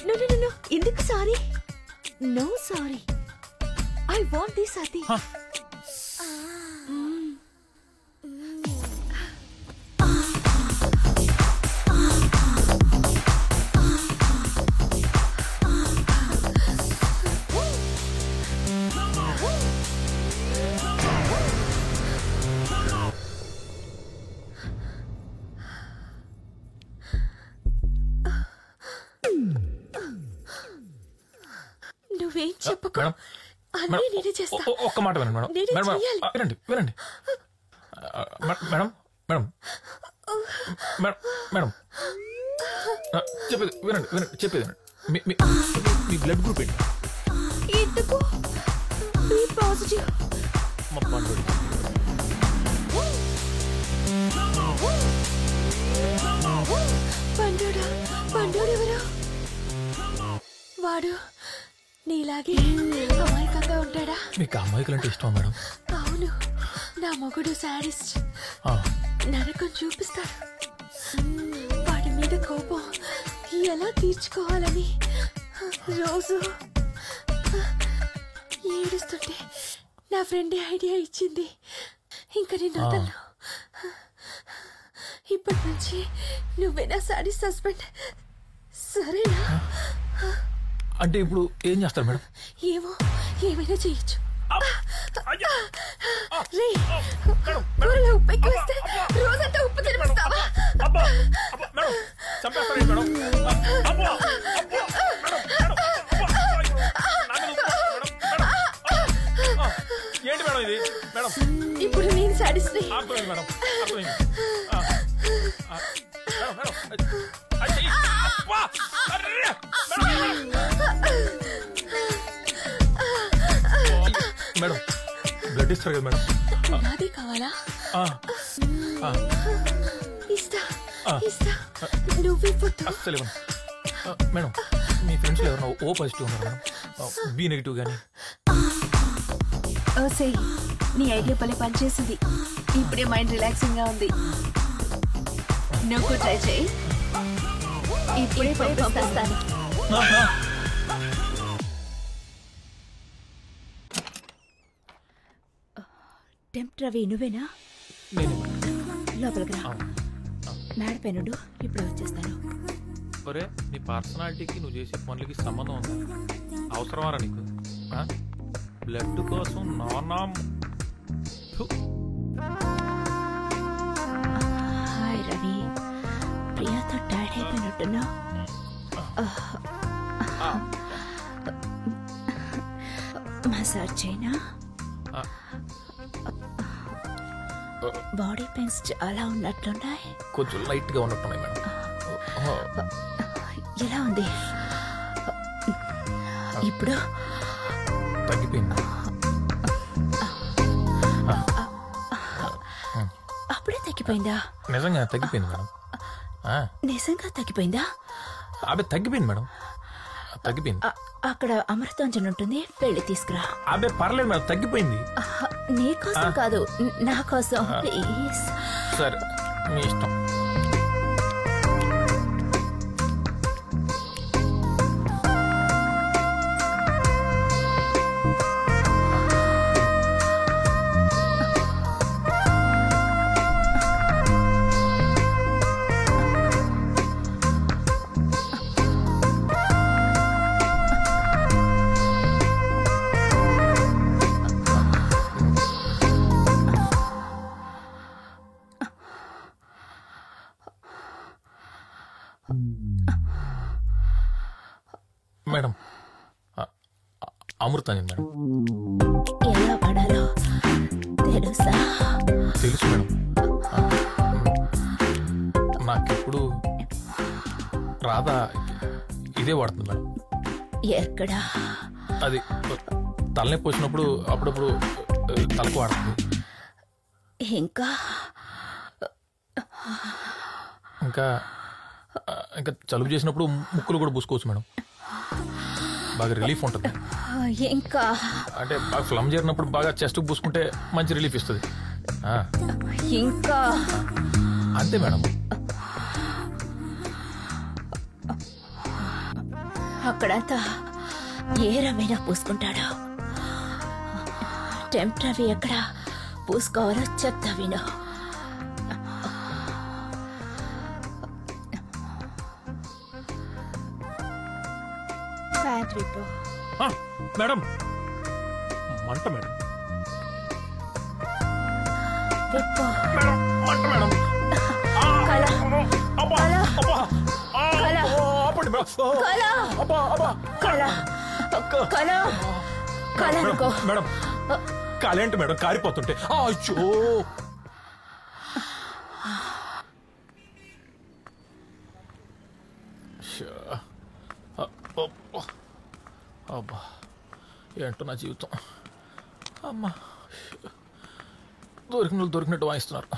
No no no, ఎందుకు sorry? No sorry, I want this అతి. నువ్వేం చెప్పకు, అన్నీ నేనే చేస్తా. ఒక్క మాట వినండి మేడం. నేనే మేడం చెయ్యాలి. వినండి వినండి మేడం మేడం మేడం మేడం చెప్పేది వినండి వినండి చెప్పేది వినండి. మీ బ్లడ్ గ్రూప్ ఏంటి? ఎందుకు? B positive. మా పండుగ పండుడా? పండుడెవరు? వాడు నీలాగే అమాయకంగా ఉంటాడా? మీకు అమాయకులంటే ఇష్టం మేడం? అవును, నా మొగుడు సాడిస్ట్. నరకం చూపిస్తాడు. వాడి మీద కోపం ఎలా తీర్చుకోవాలని రోజు ఏడుస్తుంటే నా ఫ్రెండ్ ఐడియా ఇచ్చింది. ఇంకా నేను వదలను. ఇప్పటి నుంచి నువ్వే నా సాడిస్ట్ హస్బెండ్, సరేనా? అంటే ఇప్పుడు ఏం చేస్తారు మేడం? ఏమో, ఏమైనా చేయొచ్చు. కూరలో ఉప్పు ఎక్కువ వస్తే రోజంతా ఉప్పు తినిపిస్తావా? ఏంటి మేడం ఇది? మేడం ఇప్పుడు నేను సాడిస్ట్ని. మేడం మేడం బ్లడ్ ఇస్తారు కదా మేడం? నాదే కావాలా? ఇస్తా ఇస్తా, నువ్వే పొద్దు. అస్సలు మేడం, మీ ఫ్రెండ్స్ ఎవరన్నా ఓ పాజిటివ్ ఉన్నారు మేడం? బి నెగిటివ్ కానీ? ఓసే, నీ ఐడియా పని పనిచేసింది. ఇప్పుడే మైండ్ రిలాక్సింగ్ గా ఉంది. నువ్వు ట్రై చేయి. ఇప్పుడే పంపిస్తాను. టెంప్ట్ రవి, నువ్వేనా? లోపలికి రా. మేడపైనుండు, ఇప్పుడు వచ్చేస్తాను. ఒరే, నీ పర్సనాలిటీకి నువ్వు చేసే పనులకి సంబంధం ఉందా? అవసరమారా నీకు? బ్లడ్ కోసం నానా. హాయ్ రవి, ప్రియాతో టైర్డ్ అయిపోయినట్టున్నా. మసాజ్ చేయనా? బాడీ పెయిన్స్ చాలా ఉన్నట్లున్నాయి. కొంచెం లైట్ గా ఉన్నట్టున్నాయి మేడం. ఎలా ఉంది ఇప్పుడు? తగ్గిపోయింది. అప్పుడే తగ్గిపోయిందా? నిజంగా తగ్గిపోయింది మేడం. నిజంగా తగ్గిపోయిందా? అబ్బే తగ్గిపోయింది మేడం, తగ్గిపోయింది. అక్కడ అమృతాంజన్ ఉంటుంది, వెళ్ళి తీసుకురా. అబ్బే పర్లేదు మేడం, తగ్గిపోయింది. నీ కోసం కాదు, నా కోసం ప్లీజ్. సరే, మీ ఇష్టం. Madam, Amrutanjan madam. ఎలా పడాలో తెలుసా? తెలుసు మేడం. నాకెప్పుడు రాధా ఇదే వాడుతుంది మేడం. ఎక్కడా? అది తలనొప్పి వచ్చినప్పుడు అప్పుడప్పుడు తలకు వాడుతుంది. ఇంకా ఇంకా ఇంకా జలుబు చేసినప్పుడు ముక్కులు కూడా పూసుకోవచ్చు మేడం, బాగా రిలీఫ్ ఉంటుంది. ఇంకా అంటే బాగా ఫ్లమ్ చేరినప్పుడు బాగా చెస్ట్ పూసుకుంటే మంచి రిలీఫ్ ఇస్తుంది. ఇంకా అంతే మేడం. అక్కడంతా ఏ రవైనా పూసుకుంటాడు. టెంపరీ ఎక్కడ పూసుకోవాలో చెప్తా విను. మేడం మంట మేడం, మంట మేడం. మేడం కాలేంటి మేడం కారిపోతుంటే అయ్యో. అబ్బా ఏంటో నా జీవితం. అమ్మా దొరికినట్టు వాయిస్తున్నారు.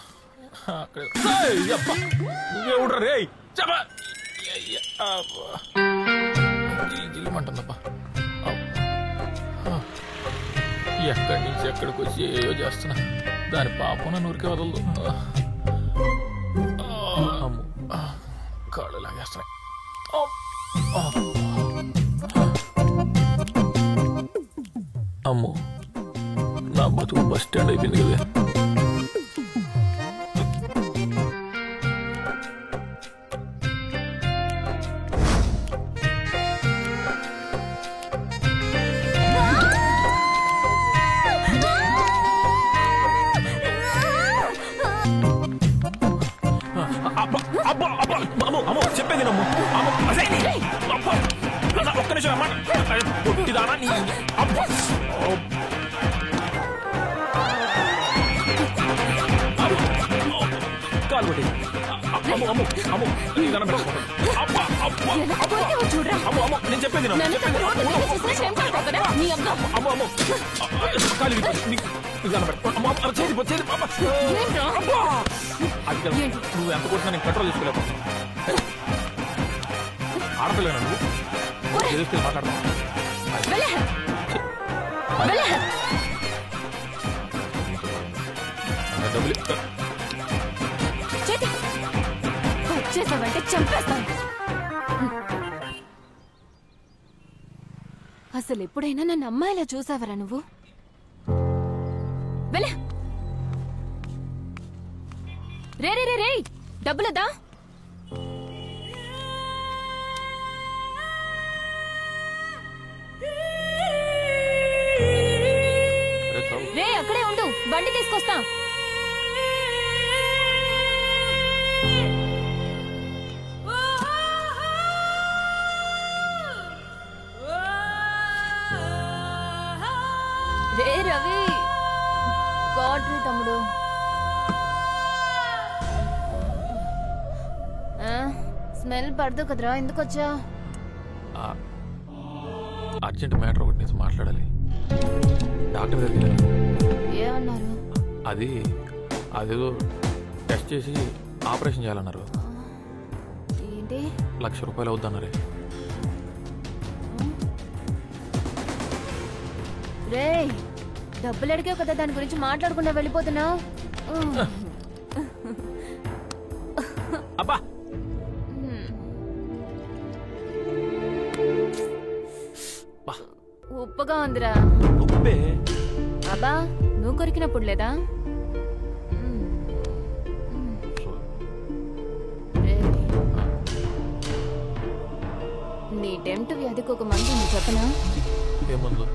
ఎవడ్రా రే జిల్లుమంటుందబ్బా. ఎక్కడి నుంచి ఎక్కడికి వచ్చి ఏయో చేస్తున్నా, దాని పాపం నన్ను ఊరికే వదలదు. అమ్ము కాళ్ళు లాగేస్తున్నాయి. అమ్మో నా బతుకు బస్ స్టాండ్ అయిపోయింది కదా. చెప్పేది నమ్ము. ఒక్క నిమిషం అమ్మా, పొట్టిదానా నీ అబ్బా. కాలు కొట్టి నేను చెప్పేది నువ్వు ఎంత కొట్టినా నేను కంట్రోల్ చేసుకోలేకపో. ఆడపిల్లనా నువ్వు తెలుసుకుని మాట్లాడతావు. డబ్బులు వచ్చేసావంటే చంపేస్తాను. అసలు ఎప్పుడైనా నన్ను అమ్మాయిలా చూసావరా నువ్వు? వెళ్ళే రే రే రే రే డబ్బులదా? రే అక్కడే ఉండు, బండి తీసుకొస్తా. రే రవి, గాడ్రీ తమ్ముడు. స్మెల్ పడదు కదరా, ఎందుకు వచ్చా? అర్జెంట్ మ్యాటర్ ఒకటి నీతో మాట్లాడాలి. డాక్టర్ దగ్గర ఏమన్నారు? అదేదో టెస్ట్ చేసి ఆపరేషన్ చేయాలన్నారు. ఏంటి? 1,00,000 రూపాయలు అవుద్దన్నారే. రే డబ్బులు అడిగావు కదా, దాని గురించి మాట్లాడకుండా వెళ్ళిపోతున్నావు. అబ్బా ఉప్పగా ఉందిరా. ఉప్పే అబ్బా నువ్వు కొరికినప్పుడు లేదా? నీ డెంట్ వ్యాధికి ఒక మందు ఉంది, చెప్పనా? ఏమందు?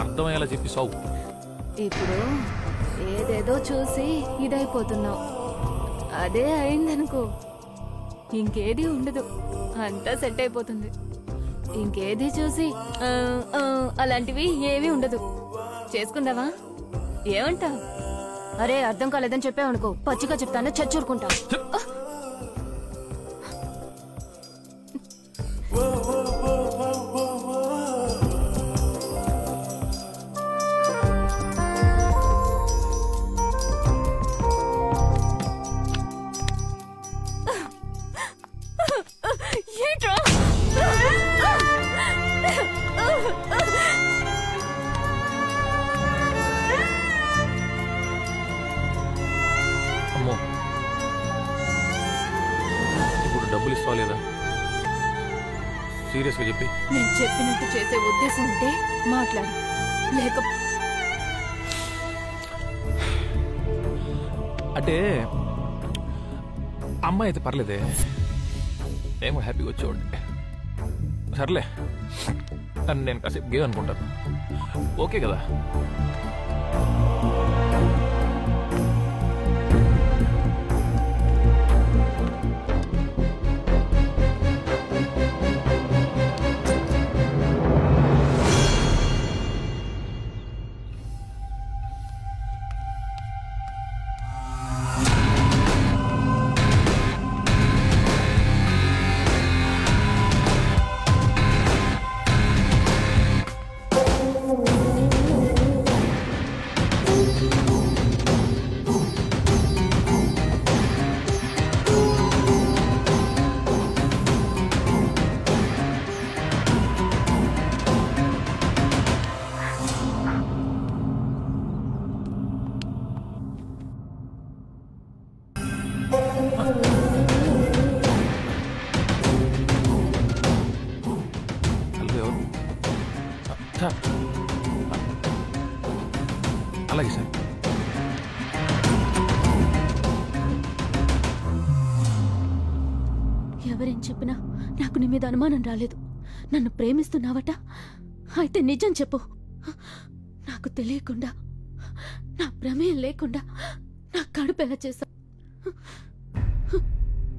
అర్థమయ్యేలా చెప్పి సావు. ఇప్పుడు ఏదేదో చూసి ఇదైపోతున్నావు. అదే అయిందనుకో, ఇంకేది ఉండదు, అంతా సెట్ అయిపోతుంది. ఇంకేది చూసి అలాంటివి ఏమీ ఉండదు. చేసుకుందావా? ఏమంటా? అరే అర్థం కాలేదని చెప్పావనుకో, పచ్చిగా చెప్తాను, చచ్చూరుకుంటా. ఏంట్రా అమ్మో, ఇప్పుడు డబ్బులు ఇస్తావా లేదా? సీరియస్గా చెప్పి. నేను చెప్పినట్టు చేసే ఉద్దేశం ఉంటే మాట్లాడు, లేక అంటే అమ్మాయి అయితే పర్లేదే, ఏమో హ్యాపీగా వచ్చేవాడిని. సర్లే, నేను కాసేపు గేమ్ అనుకుంటాను. ఓకే కదా? అలాగే సార్. ఎవరేం చెప్పినా నాకు నీ మీద అనుమానం రాలేదు. నన్ను ప్రేమిస్తున్నావట, అయితే నిజం చెప్పు. నాకు తెలియకుండా, నా ప్రమేయం లేకుండా నా కడుపు ఎలా చేశా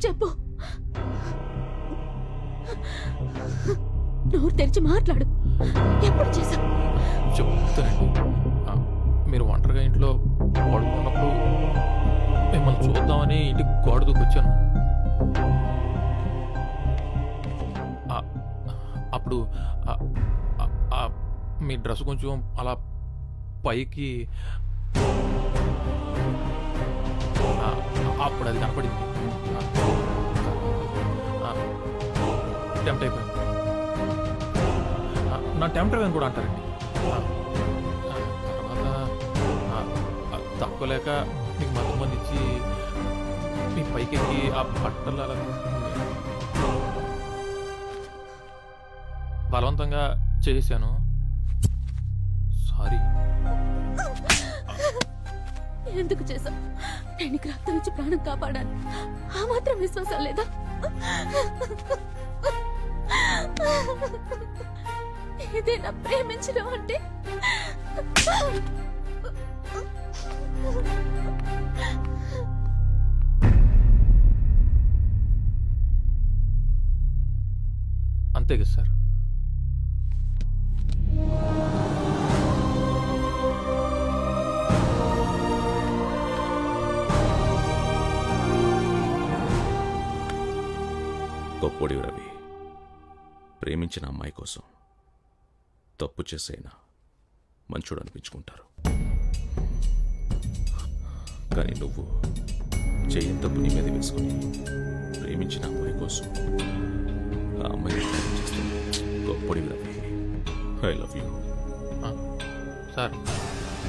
చెప్పు. నోరు తెరిచి మాట్లాడు. ఎప్పుడు చేశా చెప్తానండి. మీరు ఒంటరిగా ఇంట్లో పడుకున్నప్పుడు మిమ్మల్ని చూద్దామని ఇంటికి గోడ దూకొచ్చాను. అప్పుడు మీ డ్రెస్ కొంచెం అలా పైకి, అప్పుడు అది కనపడింది. టెంప్ట్ అయిపోయాను. నా టెంప్ట్ అయిపోయాను కూడా అంటారండి. తర్వాత తక్కువలేక మీకు మత్తు ఇచ్చి మీ పైకెక్కి ఆ బట్టలు అలా బలవంతంగా చేశాను. సారీ. ఎందుకు చేశా? నేను రక్తం ఇచ్చి ప్రాణం కాపాడాను. ఆ మాత్రం విశ్వాసం లేదా? ఏదైనా ప్రేమించడం అంటే అంతే కదా సార్? గొప్పోడి రవి, ప్రేమించిన అమ్మాయి కోసం తప్పు చేసైనా మంచోడు అనిపించుకుంటారు. కానీ నువ్వు చేయని తప్పు నీ మీద వేసుకుని ప్రేమించిన అమ్మాయి కోసం ఆ అమ్మాయిని చేస్తుంది. గొప్పోడి Ravi, I love you. Sir,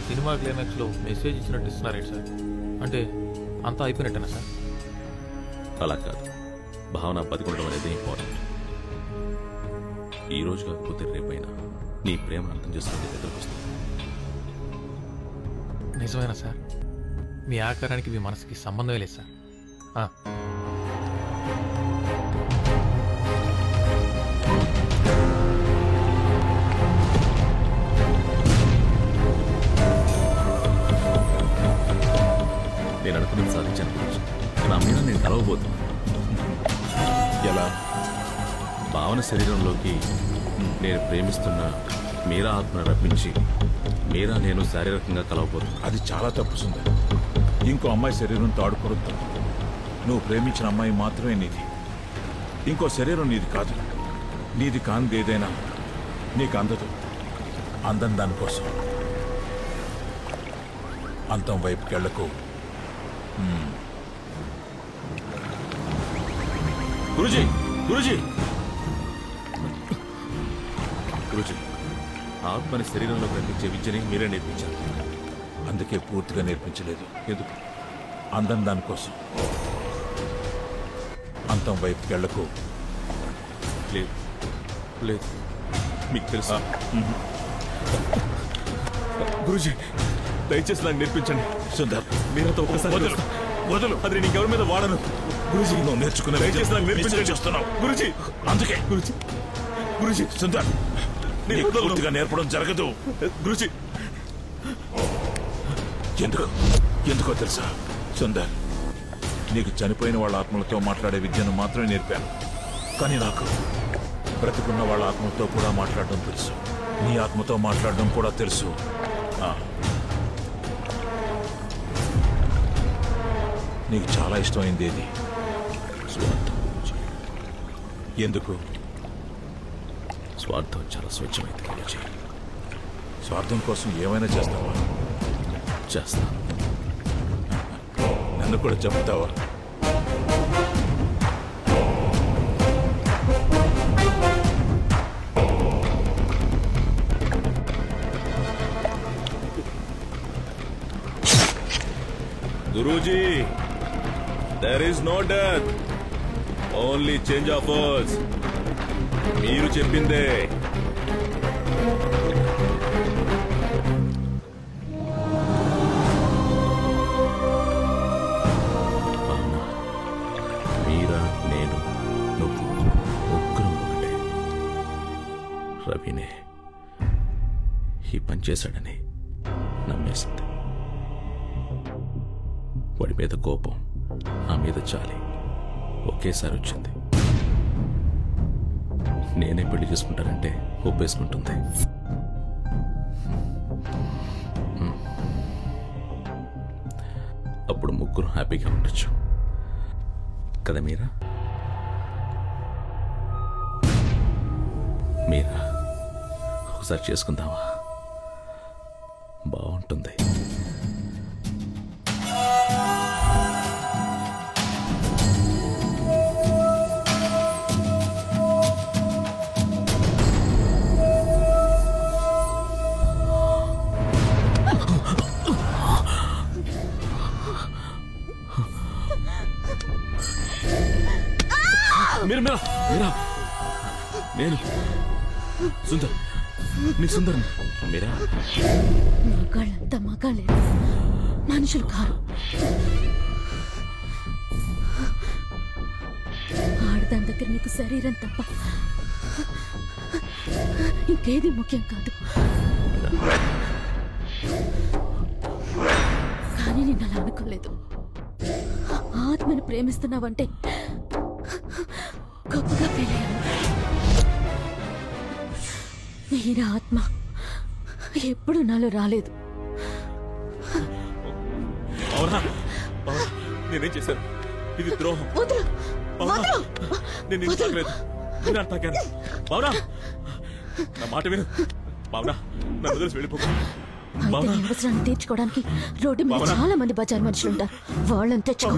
cinema క్లైమాక్స్లో మెసేజ్ ఇచ్చినట్టు ఇస్తున్నారేంటి సార్? అంటే అంతా అయిపోయినట్టేనా సార్? అలా కాదు, భావన బతికుండడం అనేది ఇంపార్టెంట్. ఈ రోజు కాకపోతే రేపైనా నీ ప్రేమను అర్థం చేసుకుని దగ్గరకు వస్తుంది. నిజమేనా సార్? మీ ఆకారానికి మీ మనసుకి సంబంధమే లేదు సార్. నేను అనుకున్నది సాధించాను గురించి. నా మీద నేను కలవబోతున్నా. ఎలా? భావన శరీరంలోకి నేను ప్రేమిస్తున్న మీరా ఆత్మను రప్పించి మీరా నేను శారీరకంగా కలవబోతున్నా. అది చాలా తప్పు సుందర్. ఇంకో అమ్మాయి శరీరంతో ఆడుకోవద్దు. నువ్వు ప్రేమించిన అమ్మాయి మాత్రమే నీది. ఇంకో శరీరం నీది కాదు. నీది కానిది ఏదైనా నీకు అందదు. అందం దానికోసం. అంతం వైపుకి వెళ్ళకు. గురుజీ, గురూజీ గురూజీ ఆత్మని శరీరంలో కనిపించే విద్యని మీరే నేర్పించారు. అందుకే పూర్తిగా నేర్పించలేదు. ఎందుకు? అందం దానికోసం. అంతం వైపుకి వెళ్ళకు. లేదు లేదు, మీకు తెలుసా? గురూజీ దయచేసి నాకు నేర్పించండి. సుందర్, మీరంతా ఒక్కసారి వదలు. అది నేను ఎవరి మీద వాడను. గురూజీ నువ్వు నేర్చుకున్న దయచేసి నాకు నేర్పించండి. చేస్తున్నావు గురూజీ. అందుకే గురూజీ సుందర్, నీకు పూర్తిగా నేర్పడం జరగదు. గురూజీ ఎందుకో తెలుసా సుందర్, నీకు చనిపోయిన వాళ్ళ ఆత్మలతో మాట్లాడే విద్యను మాత్రమే నేర్పాను. కానీ నాకు బ్రతికున్న వాళ్ళ ఆత్మలతో కూడా మాట్లాడడం తెలుసు. నీ ఆత్మతో మాట్లాడడం కూడా తెలుసు. నీకు చాలా ఇష్టమైంది ఏది? స్వార్థం. ఎందుకు? స్వార్థం చాలా స్వచ్ఛమైంది గురూజీ. స్వార్థం కోసం ఏమైనా చేస్తావా? చేస్తా. నన్ను కూడా చెప్తావా? Guruji, there is no death, only change of words. మీరు చెప్పిందే. మీరా, నేను, నువ్వు ముగ్గురం ఒకటే. రవినే ఈ పని చేశాడని నమ్మేసింది. వాడి మీద కోపం, ఆ మీద చాలి ఒకేసారి వచ్చింది. నేనే పెళ్లి చేసుకుంటానంటే ఒప్పేసుకుంటుంది. అప్పుడు ముగ్గురు హ్యాపీగా ఉండొచ్చు కదా మీరా? మీరా, ఒకసారి చేసుకుందామా? బాగుంటుంది. నేను సుందర్, నీ సుందర్. మీరా, మగాళ్ళంతా మగాళ్ళే, మనుషులు కారు. ఆడదాని దగ్గర నీకు శరీరం తప్ప ఇంకేది ముఖ్యం కాదు. కానీ నేను అలా అనుకోలేదు. ఆత్మను ప్రేమిస్తున్నావంటే గొప్పగా ఫీల్ అయ్యాను. మీరా ఆత్మ ఎప్పుడు నాలో రాలేదు. అవునా? నేనేం చేశాను? ఇది ద్రోహం. నేను తాకలేదు, నేను తాకాను. అవునా? నా మాట విను. బావునా, నన్ను వదిలేసి వెళ్ళిపోకు. అవసరాన్ని తీర్చుకోవడానికి రోడ్డు మీద చాలా మంది బజార్ మనుషులు ఉంటారు. వాళ్ళని తెచ్చుకో.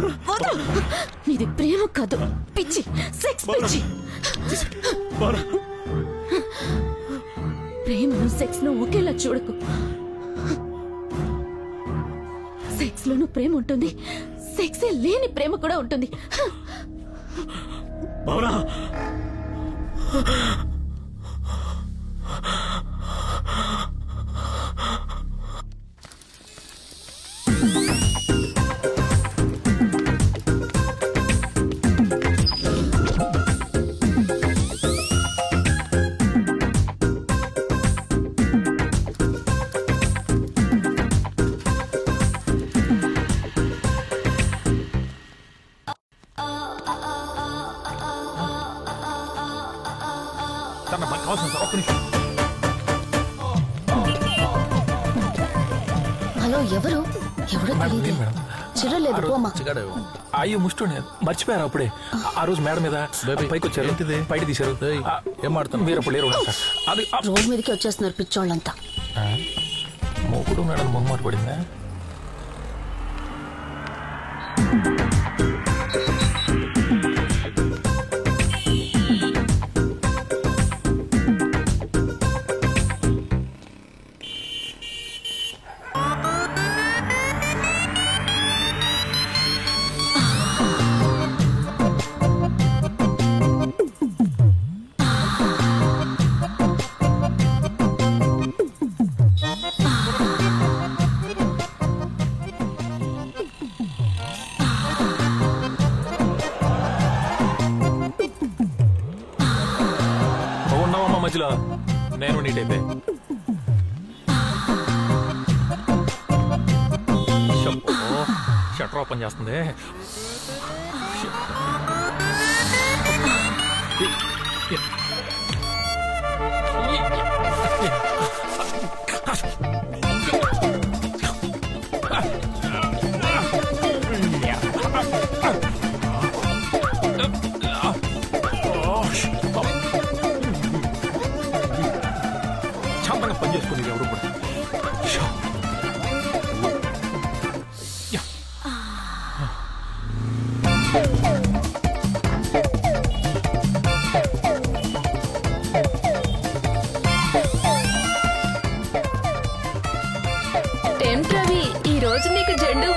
నీది ప్రేమ కాదు, పిచ్చి, సెక్స్ పిచ్చి. ప్రేమను సెక్స్ ను ఒకేలా చూడకు. సెక్స్ లోనూ ప్రేమ ఉంటుంది, సెక్సే లేని ప్రేమ కూడా ఉంటుంది. హలో, ఎవరు? ఎవరో తెలియదు. చిరలేదు పోమా. అయ్యో ముష్టి మర్చిపోయారు అప్పుడే. ఆ రోజు మేడం మీద పైకి వచ్చారు, బయట తీశారు. ఏం మాడుతాను, మీరు అప్పుడు లేరు. అది రోడ్ మీదకి వచ్చేస్తున్నారు పిచ్చోళ్ళంతా. మూకుడు మేడం మొహమాట పడిందా? మధ్యలో నేను నీట్ అయితే షట్టర్ ఓపెన్ చేస్తుంది. శాంతంగా పని చేసుకోండి ఎవరు కూడా. రవి ఈ రోజు నీకు జెండు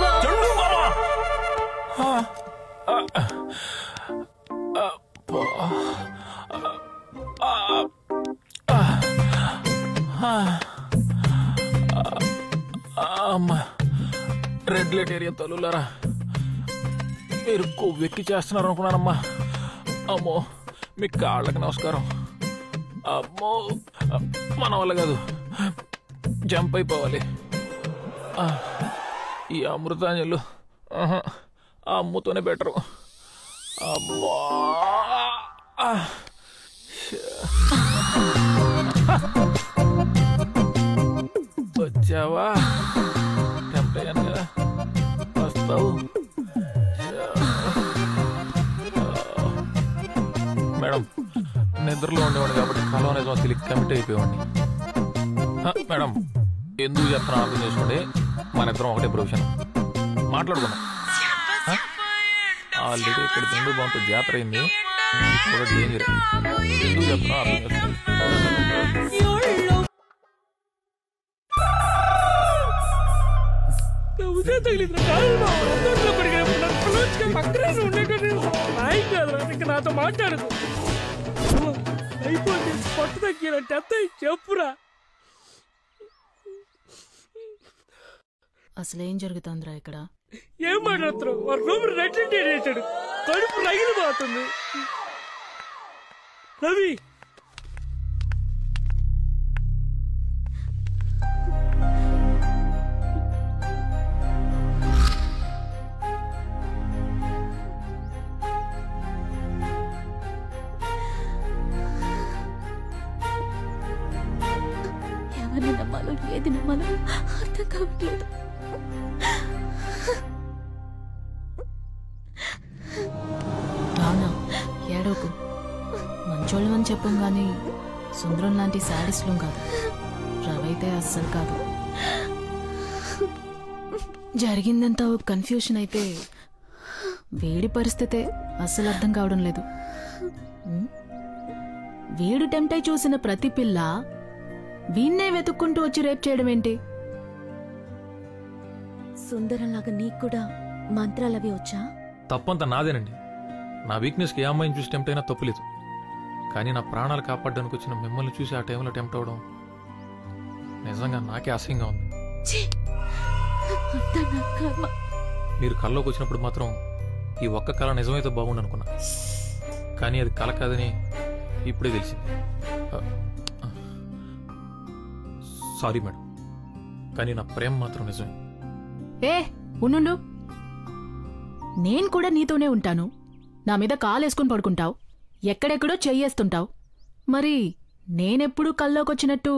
అమ్మా రెడ్ లైట్ ఏరియా తల్లులారా, మీరు కొవ్వెక్కి చేస్తున్నారు అనుకున్నానమ్మా. అమ్మో మీ కాళ్ళకి నమస్కారం. అమ్మో మన వల్ల కాదు, జంప్ అయిపోవాలి. ఈ అమృతాంజలు ఆ అమ్ముతోనే బెటరు. అమ్మా వచ్చావా? టెంప్ట్ అయ్యాను కదా, వస్తావు. మేడం నిద్రలో ఉండేవాడు కాబట్టి కలవనేదో తెలియక కమిట్ అయిపోయేవాడిని. మేడం ఎందుకు చెప్తున్నా అర్థం చేసుకోండి, మన ఇద్దరం ఒకటే ప్రొఫెషన్, మాట్లాడుకున్నాం. ఆల్రెడీ ఇక్కడ జెండు బాంబు జాతర అయింది, కూడా డేంజర్. ఎందుకు చెప్తున్నా అర్థం చేసుకోండి. నాతో మాట్లాడదు అయిపోయింది. పట్టు తగ్గినట్టు ఎంత చెప్పురా. అసలేం జరుగుతుందిరా ఇక్కడ? ఏం మాట్లాడుతున్నావు? వాడు రూమ్ రెట్టింటి వేసాడు, కడుపు రగిలిపోతుంది. రవి ఎవరిని నమ్మాలో ఏది నమ్మాలో అర్థం కావట్లేదు. రానా ఏడోకు, మంచోళ్ళమని చెప్పం గాని సుందరం లాంటి శాడిస్లం కాదు. రవైతే అస్సలు కాదు. జరిగిందంతా కన్ఫ్యూషన్ అయితే వేడి పరిస్థితే అస్సలు అర్థం కావడం లేదు. వీడు టెంప్ట్ అయి చూసిన ప్రతి పిల్ల వీణ్ణే వెతుక్కుంటూ వచ్చి రేప్ చేయడం ఏంటి? సుందరంలాగా నీకు కూడా మంత్రాలవి వచ్చా? తప్పంతా నాదేనండి. నా వీక్నెస్కి ఏ అమ్మాయిని చూసి టెంప్ట్ అయినా తప్పులేదు. కానీ నా ప్రాణాలు కాపాడడానికి వచ్చిన మిమ్మల్ని చూసి ఆ టైంలో టెంప్ట్ అవడం నిజంగా నాకే అసహ్యంగా ఉంది. మీరు కల్లోకి వచ్చినప్పుడు మాత్రం ఈ ఒక్క కళ నిజమైతే బాగుండు అనుకున్నా, కానీ అది కళ కాదని ఇప్పుడే తెలిసింది. సారీ మేడం, కానీ నా ప్రేమ మాత్రం నిజమే. ఏ ఉండు, నేను కూడా నీతోనే ఉంటాను. నా మీద కాలేసుకుని పడుకుంటావు, ఎక్కడెక్కడో చెయ్యేస్తుంటావు. మరి నేనెప్పుడు కల్లోకొచ్చినట్టు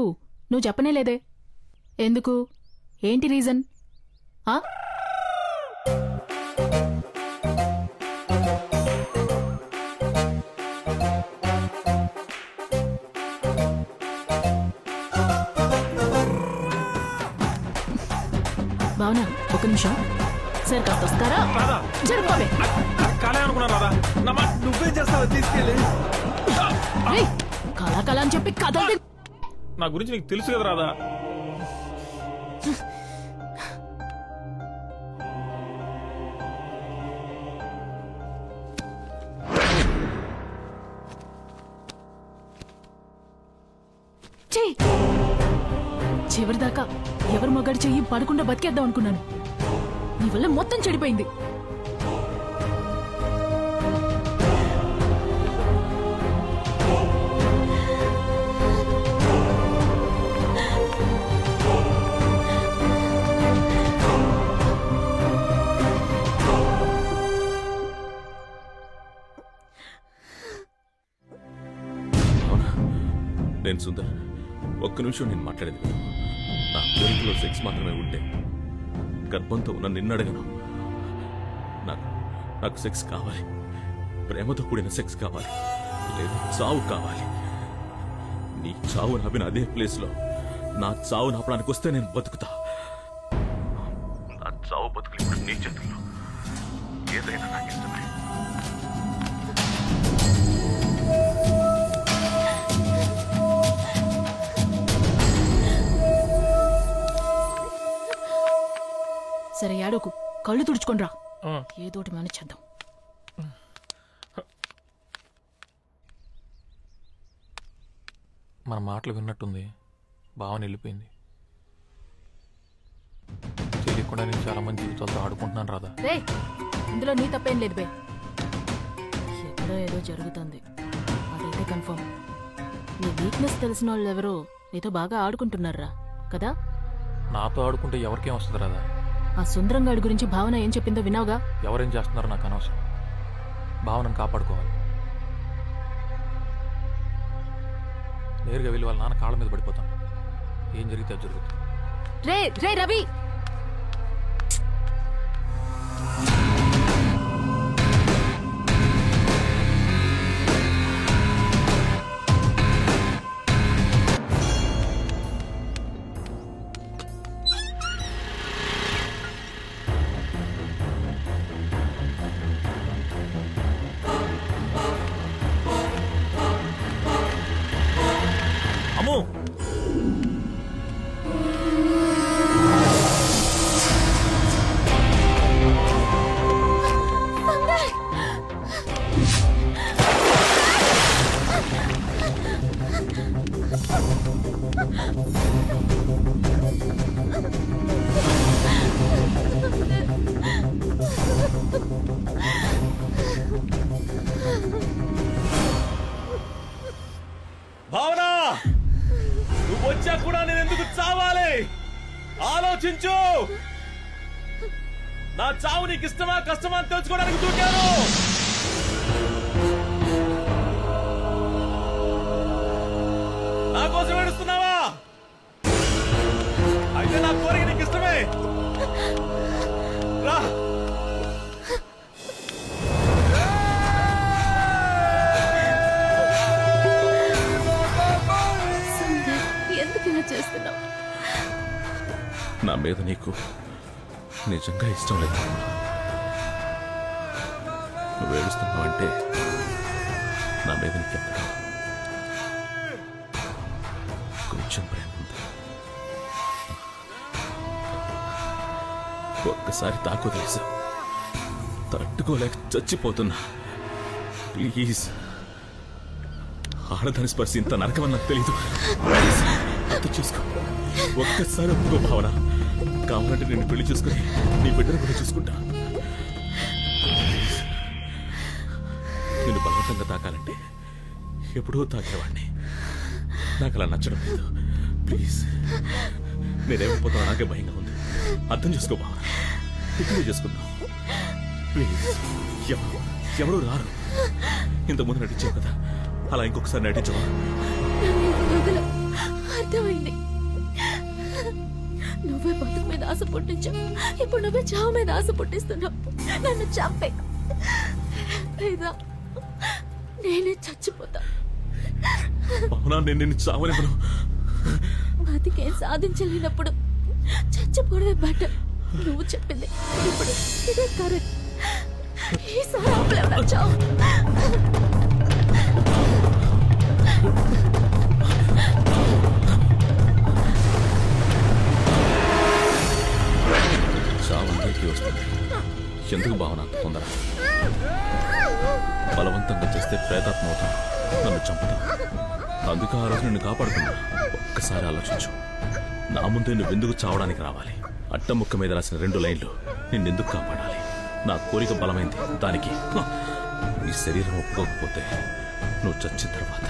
నువ్వు చెప్పనే లేదే? ఎందుకు? ఏంటి రీజన్? భావన ఒక నిమిషం సార్, కాస్త వస్తారా? జరుపుకోవే. నువ్వేం చేస్తావో తీసుకెళ్ళి. కళా కళ అని చెప్పి కథ నా గురించి నీకు తెలుసు కదా రాదా? చివరిదాకా ఎవరు మగాడి చెయ్యి పడకుండా బతికేద్దాం అనుకున్నాను. నీ వల్ల మొత్తం చెడిపోయింది. నేను సుందర్, ఒక్క నిమిషం నేను మాట్లాడేది కదా. నా కోరికలో సెక్స్ మాత్రమే ఉంటే గర్భంతో ఉన్న నిన్ను అడగను. నాకు సెక్స్ కావాలి, ప్రేమతో కూడిన సెక్స్ కావాలి, లేదా చావు కావాలి. నీ చావు నాపిన అదే ప్లేస్లో నా చావు నాపడానికి వస్తే నేను బతుకుతా. నా చావు బతుకులు ఇప్పుడు నీ చేతుల్లో. ఏదైనా నాకు ఇష్టమే. సరే ఏడోకు, కళ్ళు తుడుచుకోనరా. ఏదోటి మేనేజ్ చేద్దాం. మన మాటలు విన్నట్టుంది. భావన వెళ్ళిపోయింది. తెలియకుండా నేను చాలా మంది జీవితాలతో ఆడుకుంటున్నాను రాదా. ఇందులో నీ తప్పేం లేదు బే. ఎక్కడో ఏదో జరుగుతుంది, అదైతే కన్ఫర్మ్. నీ వీక్నెస్ తెలిసిన వాళ్ళు ఎవరో నీతో బాగా ఆడుకుంటున్నారా కదా. నాతో ఆడుకుంటే ఎవరికేం వస్తుంది రాదా. ఆ సుందరంగాడి గురించి భావన ఏం చెప్పిందో విన్నావుగా. ఎవరేం చేస్తున్నారో నాకు అనవసరం. భావనను కాపాడుకోవాలి. నేరుగా వెళ్ళి వాళ్ళ నాన్న కాళ్ళ మీద పడిపోతాను. ఏం జరిగితే అది జరుగుతుంది. రే రవి, భావనా, నువ్వు వచ్చా కూడా నేను ఎందుకు చావాలి? ఆలోచించు. నా చావు నీకు ఇష్టమా కష్టమా అని తెలుసుకోవడానికి దూకాను. నా కోసం ఏడుస్తున్నావా? అయితే నా కోరిక నీకు ఇష్టమే. రా. చేస్తున్నావు? నా మీద నీకు నిజంగా ఇష్టం లేదు. నువ్వు ఏడుస్తున్నావంటే నా మీద నీకెక్కడ కొంచెం ప్రేమ ఉంది. ఒక్కసారి తాకు తెలుసు, తట్టుకోలేక చచ్చిపోతున్నా. ప్లీజ్, ఆడదాని స్పర్శ ఇంత నరకమని నాకు తెలీదు. అర్థం చేసుకో. ఒక్కసారి ఒప్పుకో భావన. కావాలంటే నేను పెళ్లి చేసుకుని నీ బిడ్డను కూడా చూసుకుంటా. నేను బలవంతంగా తాకాలంటే ఎప్పుడూ తాకేవాడిని. నాకు అలా నచ్చడం లేదు. ప్లీజ్, నేనేమైపోతానో నాకే భయంగా ఉంది. అర్థం చేసుకో భావన. ఇక్కడే చేసుకుందాం ప్లీజ్. ఎవరు రారు. ఇంతకుముందు నటించావు కదా, అలా ఇంకొకసారి నటించవా? అర్థమైంది. నువ్వే బతుకు మీద ఆశ పుట్టించావు, ఇప్పుడు నువ్వే చావు మీద ఆశ పుట్టిస్తున్నావు. నన్ను చంపే, లేదా నేనే చచ్చిపోతా. అవునా? నేను నిన్ను చావనివ్వను. బతికేం సాధించలేనప్పుడు చచ్చిపోవడమే బెటర్. నువ్వు చెప్పింది ఇప్పుడు ఇదే కరెక్ట్. ఈసారి ఆపలేవడా చావు. చావందరికీ వస్తుంది. ఎందుకు భావన అంత తొందర? బలవంతంగా చేస్తే ప్రేతాత్మ అవుతాను, నన్ను చంపుతా. అందుకే ఆ రోజు నిన్ను కాపాడుకున్నా. ఒక్కసారి ఆలోచించు. నా ముందే నువ్వెందుకు చావడానికి రావాలి? అట్టముక్క మీద రాసిన 2 లైన్లు నిన్నెందుకు కాపాడాలి? నా కోరిక బలమైంది. దానికి నీ శరీరం ఒప్పుకోకపోతే నువ్వు చచ్చిన తర్వాత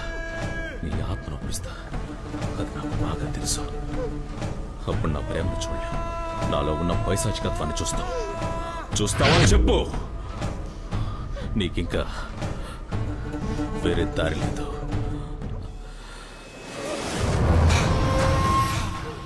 నీ ఆత్మను ఒప్పిస్తా. అది నాకు బాగా తెలుసు. అప్పుడు నా ప్రేమను చూడలేవు. నాలో ఉన్న పైశాచికత్వాన్ని చూస్తావని చెప్పు. నీకింకా వేరే దారి లేదు.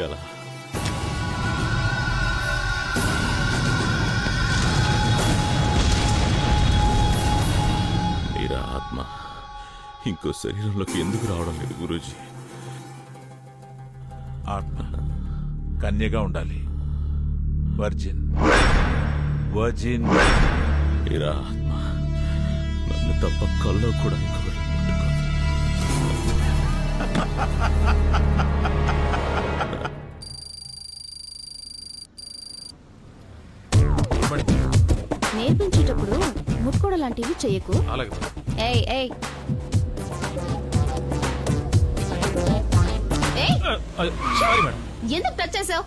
ఎలా? మీరా ఆత్మ ఇంకో శరీరంలోకి ఎందుకు రావడం లేదు గురూజీ? ఆత్మ కన్యగా ఉండాలి. Virgin virgin. మీరా ఆత్మ నన్ను తప్ప కల్లో కూడా ఇంకొకటి ముట్టుకోదు. నేర్పించేటప్పుడు ముట్టుకోవడం లాంటివి చెయ్యకు. ఏయ్ ఏయ్ ఎందుకు టచ్ చేసావు?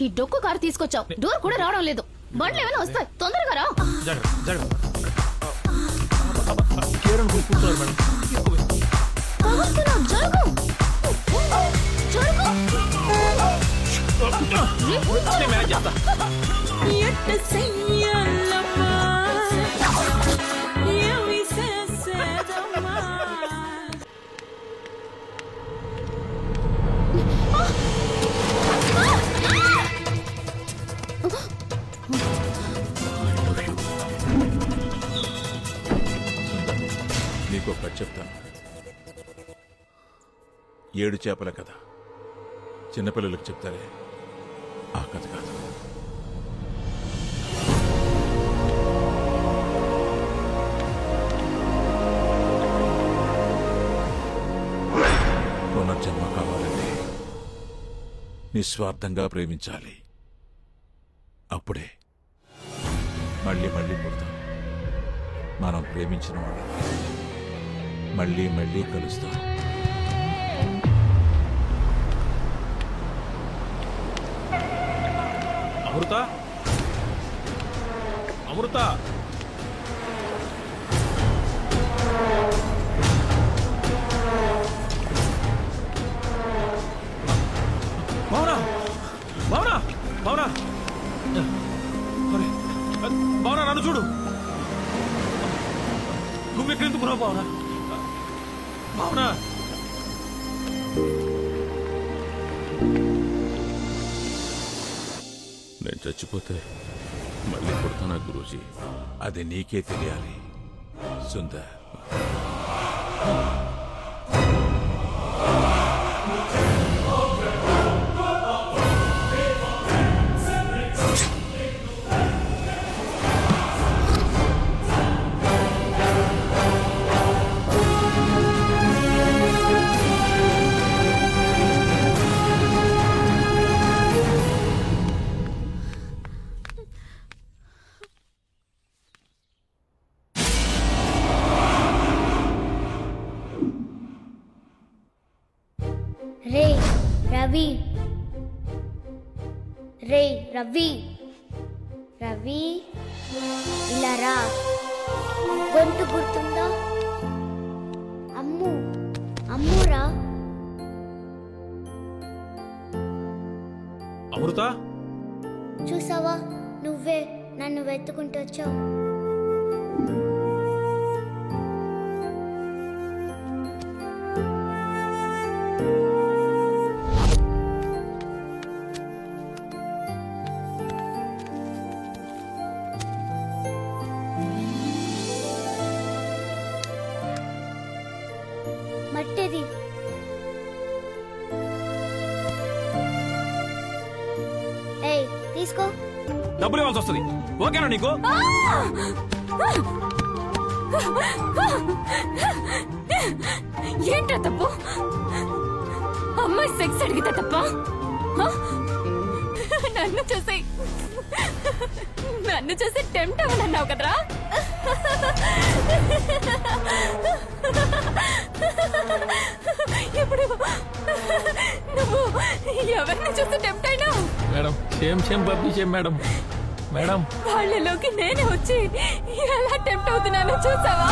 ఈ డొక్కు కారు తీసుకొచ్చావు, డోర్ కూడా రావడం లేదు. బండ్లు ఏమైనా వస్తాయి, తొందరగా రా. నీకో కథ చెప్తాను. 7 చేపల కథ. చిన్నపిల్లలకు చెప్తారే ఆ కథ కాదు. పునర్జన్మ కావాలంటే నిస్వార్థంగా ప్రేమించాలి. అప్పుడే మళ్ళీ మళ్ళీ పుడతాం. మనం ప్రేమించిన వాళ్ళని మళ్ళీ మళ్ళీ కలుస్తాం. అమృత, అమృత, భావన, భావన, భావన, భావన నన్ను చూడు. నువ్వెక్కడెందుకు రావు భావన? భావన, నేను చచ్చిపోతే మళ్ళీ పుడతానా గురూజీ? అది నీకే తెలియాలి సుందర్. రే రవి, రే రవి, రవి ఇలా రా. గొంతు గుర్తుందా? అమ్ము, అమ్మురా. అమృత, చూసావా, నువ్వే నన్ను వెతుకుంటూ వచ్చావు. మట్టిది. ఏయ్ తీసుకో. డబ్బులు ఇవ్వాల్సి వస్తుంది. ఓకేనా నీకు? ఏంట్రా తప్పు? అమ్మాయి సెక్స్ అడిగితే తప్ప? నన్ను చూసి టెంప్ట్ అవ్వనన్నావు కదరా? ఇప్పుడు నువ్వు ఎవరిని చూసి టెంప్ట్ అయినావు? మేడం, సేమ్ పంపించే మేడం. మేడం, వాళ్ళలోకి నేనే వచ్చి ఎలా టెంప్ట్ అవుతున్నానో చూసావా?